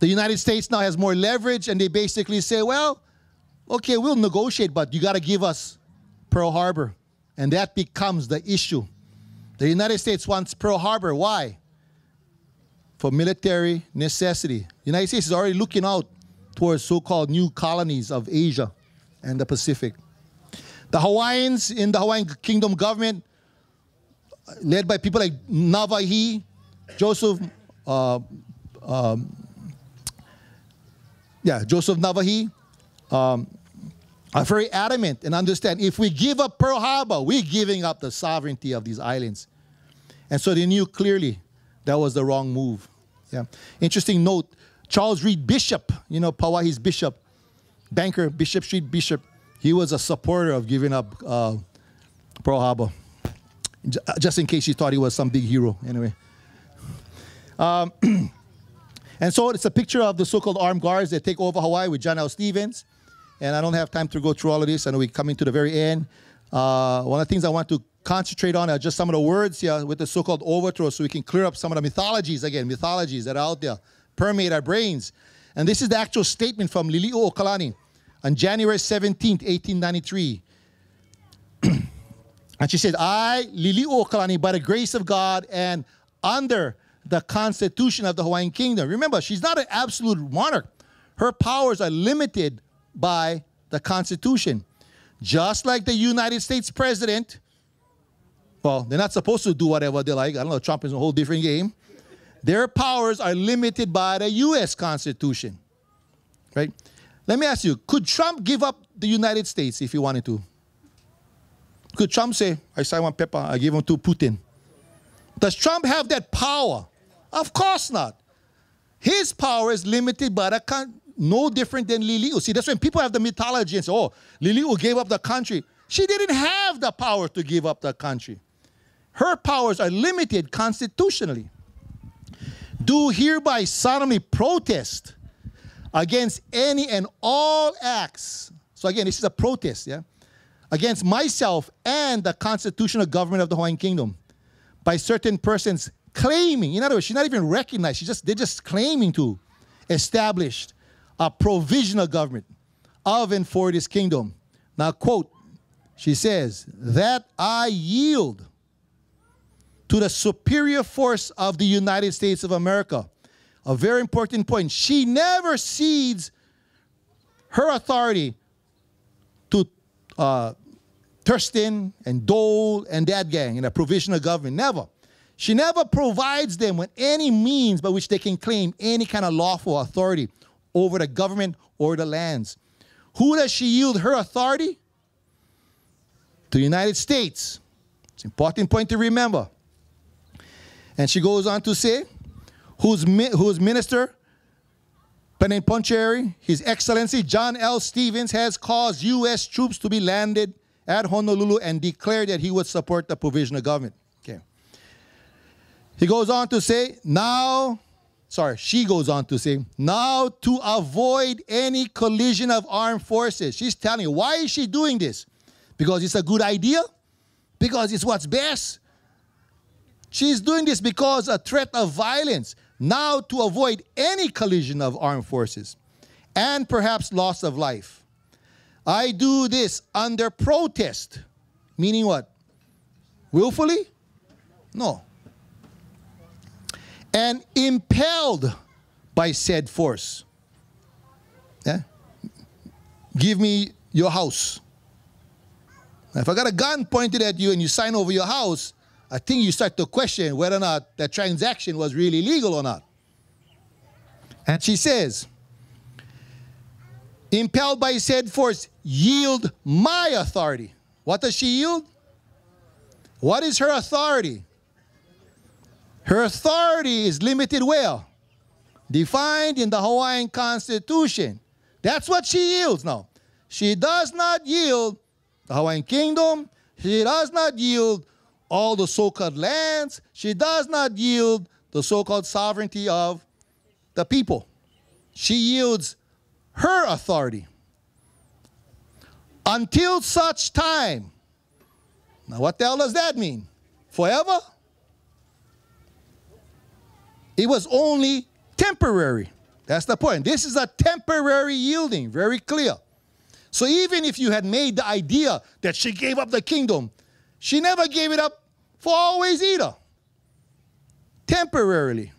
United States now has more leverage, and they basically say, well, okay, we'll negotiate, but you got to give us Pearl Harbor. And that becomes the issue. The United States wants Pearl Harbor. Why? For military necessity. The United States is already looking out towards so-called new colonies of Asia and the Pacific. The Hawaiians in the Hawaiian Kingdom government, led by people like Navahi, Joseph Navahi, are very adamant and understand if we give up Pearl Harbor, we're giving up the sovereignty of these islands. And so they knew clearly that was the wrong move. Yeah. Interesting note, Charles Reed Bishop, you know, Pauahi's bishop, banker, Bishop Street Bishop, he was a supporter of giving up Pearl Harbor. Just in case you thought he was some big hero, anyway. And so it's a picture of the so-called armed guards that take over Hawaii with John L. Stevens. And I don't have time to go through all of this. I know we're coming to the very end. One of the things I want to concentrate on are just some of the words here with the so-called overthrow so we can clear up some of the mythologies that are out there, permeate our brains. And this is the actual statement from Lili'u Okalani on January 17th, 1893. And she said, I, Lili'u Okalani, by the grace of God and under the Constitution of the Hawaiian Kingdom. Remember, she's not an absolute monarch. Her powers are limited by the Constitution. Just like the United States president, well, they're not supposed to do whatever they like. I don't know, Trump is a whole different game. Their powers are limited by the U.S. Constitution, right? Let me ask you, could Trump give up the United States if he wanted to? Could Trump say, I sign one paper, I give him to Putin? Does Trump have that power? Of course not. His power is limited by the no different than Lili'u. See, that's when people have the mythology and say, oh, Lili'u gave up the country. She didn't have the power to give up the country. Her powers are limited constitutionally. Do hereby solemnly protest against any and all acts. So again, this is a protest, yeah? Against myself and the constitutional government of the Hawaiian Kingdom by certain persons claiming, in other words, she's not even recognized, they're just claiming to establish a provisional government of and for this kingdom. Now, quote, she says, that I yield to the superior force of the United States of America. A very important point. She never cedes her authority to Thurston and Dole and that gang in a provisional government. Never. She never provides them with any means by which they can claim any kind of lawful authority over the government or the lands. Who does she yield her authority? To the United States. It's an important point to remember. And she goes on to say, whose minister, plenipotentiary, His Excellency John L. Stevens, has caused U.S. troops to be landed at Honolulu and declared that he would support the provisional government. Okay. He goes on to say, she goes on to say, now to avoid any collision of armed forces. She's telling you, why is she doing this? Because it's a good idea? Because it's what's best? She's doing this because a threat of violence. Now to avoid any collision of armed forces and perhaps loss of life. I do this under protest. Meaning what? Willfully? No. And impelled by said force. Yeah? Give me your house. Now, if I got a gun pointed at you and you sign over your house, I think you start to question whether or not that transaction was really legal or not. And she says, impelled by said force, yield my authority. What does she yield? What is her authority? Her authority is limited where? Defined in the Hawaiian Constitution. That's what she yields now. She does not yield the Hawaiian Kingdom. She does not yield all the so-called lands. She does not yield the so-called sovereignty of the people. She yields her authority. Until such time. Now what the hell does that mean? Forever? It was only temporary. That's the point. This is a temporary yielding, very clear. So even if you had made the idea that she gave up the kingdom, she never gave it up for always either. Temporarily.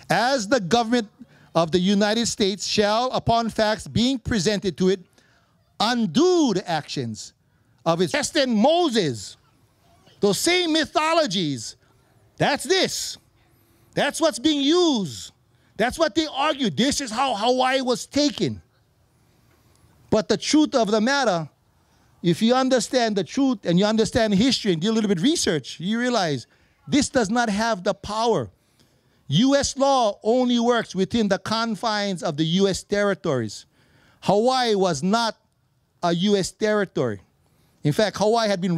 As the government of the United States shall, upon facts being presented to it, undo the actions of its destined Moses. Those same mythologies. That's this. That's what's being used. That's what they argue. This is how Hawaii was taken. But the truth of the matter, if you understand the truth and you understand history and do a little bit of research, you realize this does not have the power. U.S. law only works within the confines of the U.S. territories. Hawaii was not a U.S. territory. In fact, Hawaii had been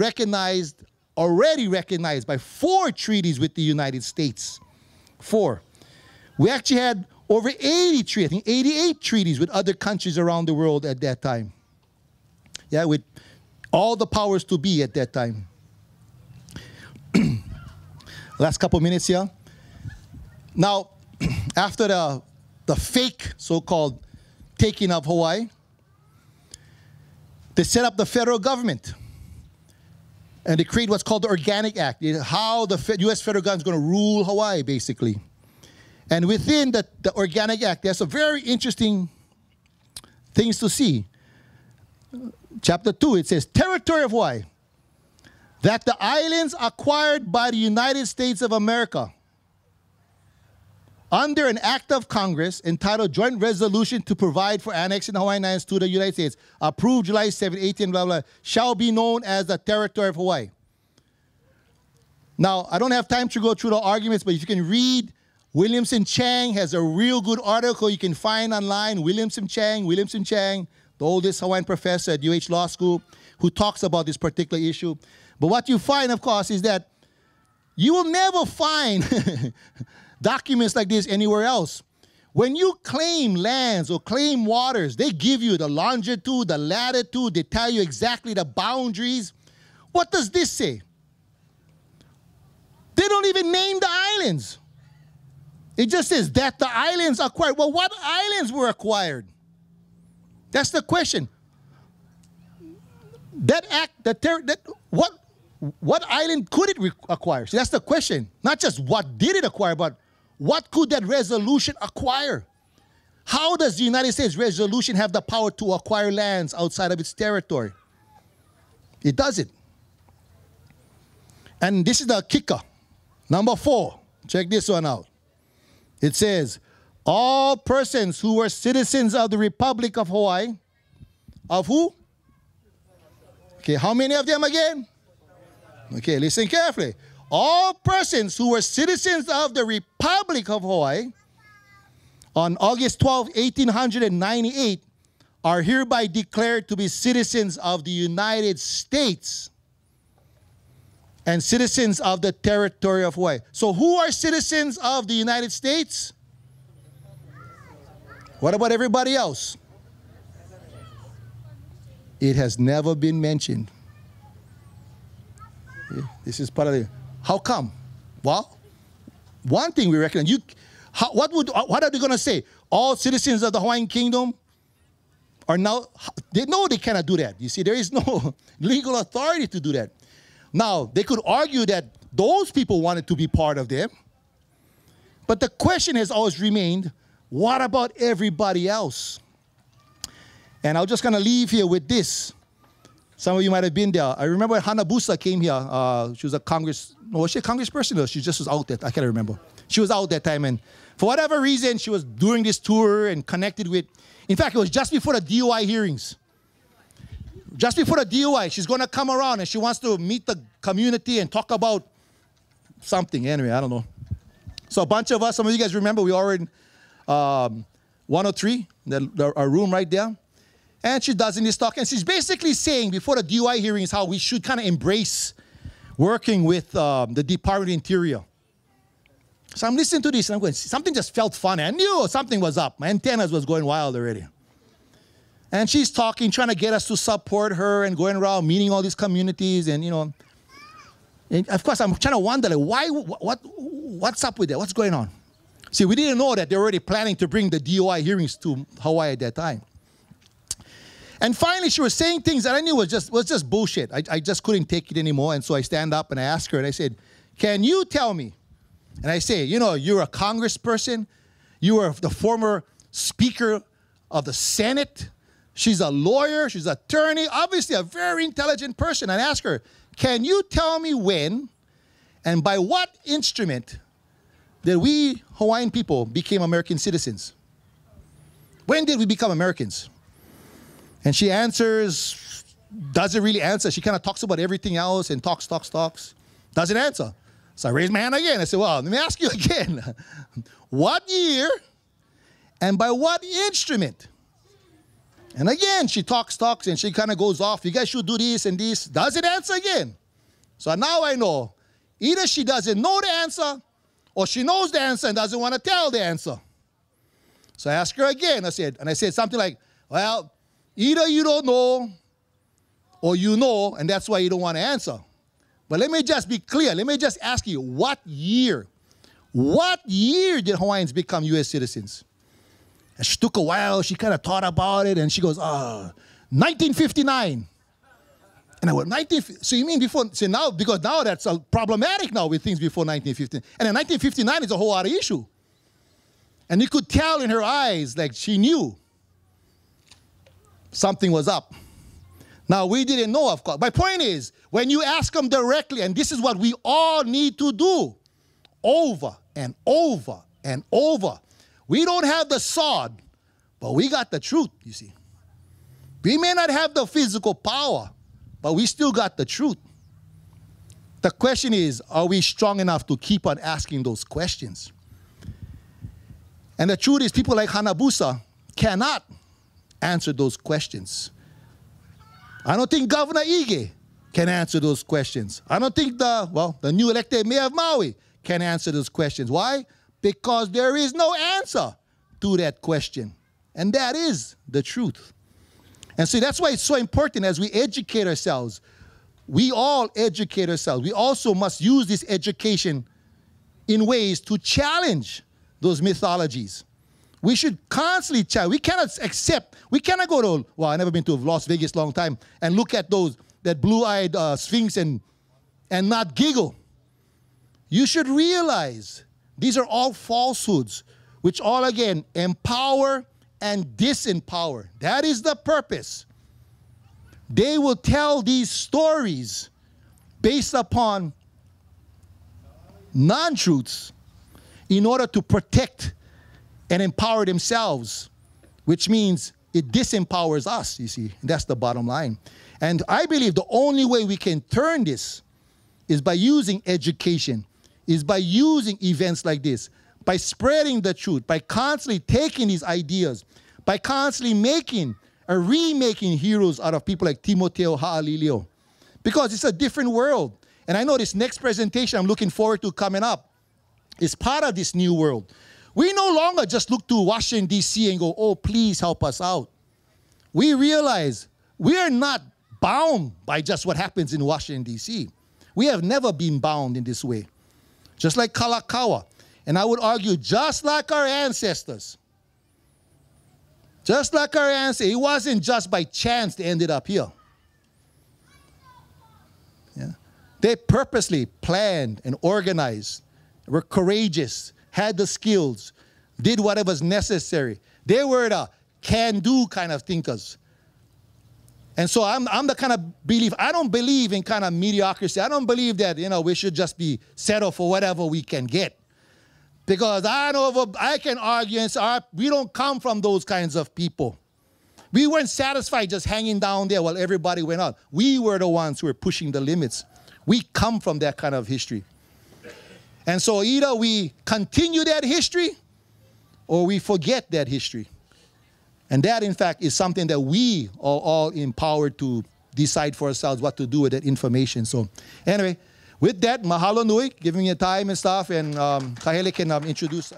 already recognized by 4 treaties with the United States. 4. We actually had over 80 treaties, I think 88 treaties with other countries around the world at that time. Yeah, with all the powers to be at that time. Last couple minutes here. Now, after the fake so-called taking of Hawaii, they set up the federal government. And they create what's called the Organic Act, how the U.S. federal government is going to rule Hawaii, basically. And within the Organic Act, there's some very interesting things to see. Chapter 2, it says, territory of Hawaii, that the islands acquired by the United States of America under an act of Congress entitled Joint Resolution to Provide for Annexing the Hawaiian Islands to the United States, approved July 7, 18, blah, blah, shall be known as the territory of Hawaii. Now, I don't have time to go through the arguments, but if you can read, Williamson Chang has a real good article you can find online, Williamson Chang, the oldest Hawaiian professor at UH Law School, who talks about this particular issue. But what you find, of course, is that you will never find documents like this anywhere else. When you claim lands or claim waters, they give you the longitude, the latitude, they tell you exactly the boundaries. What does this say? They don't even name the islands. It just says that the islands acquired. Well, what islands were acquired? That's the question. That act, what island could it acquire? So that's the question. Not just what did it acquire, but what could that resolution acquire? How does the United States resolution have the power to acquire lands outside of its territory? It doesn't. And this is the kicker. Number 4. Check this one out. It says, all persons who were citizens of the Republic of Hawaii, of who? Okay, how many of them again? Okay, listen carefully. All persons who were citizens of the Republic of Hawaii on August 12, 1898 are hereby declared to be citizens of the United States and citizens of the territory of Hawaii. So who are citizens of the United States? What about everybody else? It has never been mentioned. This is part of the... How come? Well, one thing we reckon, what are they going to say? All citizens of the Hawaiian Kingdom are now... They know they cannot do that. You see, there is no legal authority to do that. Now, they could argue that those people wanted to be part of them. But the question has always remained, what about everybody else? And I'm just going to leave here with this. Some of you might have been there. I remember when Hanabusa came here. She was a was she a congressperson? Or she just was out there. I can't remember. She was out that time. And for whatever reason, she was doing this tour and connected with... In fact, it was just before the DOI hearings. Just before the DOI, she's going to come around and she wants to meet the community and talk about something. Anyway, I don't know. So a bunch of us, some of you guys remember, we were in 103, our room right there. And she does in this talk, and she's basically saying before the DOI hearings how we should kind of embrace working with the Department of Interior. So I'm listening to this, and I'm going, something just felt funny. I knew something was up. My antennas was going wild already. And she's talking, trying to get us to support her and going around meeting all these communities, and, you know. And of course, I'm trying to wonder, like, what's up with that? What's going on? See, we didn't know that they were already planning to bring the DOI hearings to Hawaii at that time. And finally, she was saying things that I knew was just bullshit. I just couldn't take it anymore. And so I stand up and I ask her, and I said, can you tell me? And I say, you know, you're a congressperson. You were the former Speaker of the Senate. She's a lawyer. She's an attorney. Obviously, a very intelligent person. I ask her, can you tell me when and by what instrument that we Hawaiian people became American citizens? When did we become Americans? And she answers, doesn't really answer. She kind of talks about everything else and talks. Doesn't answer. So I raise my hand again. I say, well, let me ask you again. What year and by what instrument? And again, she talks, and she kind of goes off. You guys should do this and this. Doesn't answer again. So now I know. Either she doesn't know the answer, or she knows the answer and doesn't want to tell the answer. So I asked her again. I said something like, well, either you don't know, or you know, and that's why you don't want to answer. But let me just be clear. Let me just ask you, what year? What year did Hawaiians become U.S. citizens? And she took a while. She kind of thought about it, and she goes, 1959. And I went, so you mean before? So now, because now that's problematic now with things before 1950. And in 1959 is a whole other issue. And you could tell in her eyes, like she knew something was up. Now, we didn't know, of course. My point is, when you ask them directly, and this is what we all need to do, over and over and over. We don't have the sword, but we got the truth, you see. We may not have the physical power, but we still got the truth. The question is, are we strong enough to keep on asking those questions? And the truth is, people like Hanabusa cannot answer those questions. I don't think Governor Ige can answer those questions. I don't think the new elected mayor of Maui can answer those questions. Why? Because there is no answer to that question. And that is the truth. And see, that's why it's so important as we educate ourselves. We all educate ourselves. We also must use this education in ways to challenge those mythologies. We should constantly challenge. We cannot accept, we cannot go to, well, I've never been to Las Vegas a long time, and look at that blue-eyed Sphinx and not giggle. You should realize these are all falsehoods, which all, again, empower and disempower. That is the purpose. They will tell these stories based upon non-truths in order to protect and empower themselves, which means it disempowers us, you see. That's the bottom line. And I believe the only way we can turn this is by using education, is by using events like this, by spreading the truth, by constantly taking these ideas, by constantly making or remaking heroes out of people like Timoteo Ha'alilio. Because it's a different world. And I know this next presentation I'm looking forward to coming up is part of this new world. We no longer just look to Washington, D.C. and go, oh, please help us out. We realize we are not bound by just what happens in Washington, D.C. We have never been bound in this way. Just like Kaleikoa. And I would argue, just like our ancestors. Just like our ancestors. It wasn't just by chance they ended up here. Yeah. They purposely planned and organized, were courageous, had the skills, did whatever's necessary. They were the can-do kind of thinkers. And so I'm the kind of believer, I don't believe in kind of mediocrity. I don't believe that, we should just be settled for whatever we can get. Because I can argue and say, we don't come from those kinds of people. We weren't satisfied just hanging down there while everybody went out. We were the ones who were pushing the limits. We come from that kind of history. And so either we continue that history or we forget that history. And that, in fact, is something that we are all empowered to decide for ourselves what to do with that information. So anyway, with that, mahalo nui, giving me time and stuff, and Kahele can introduce.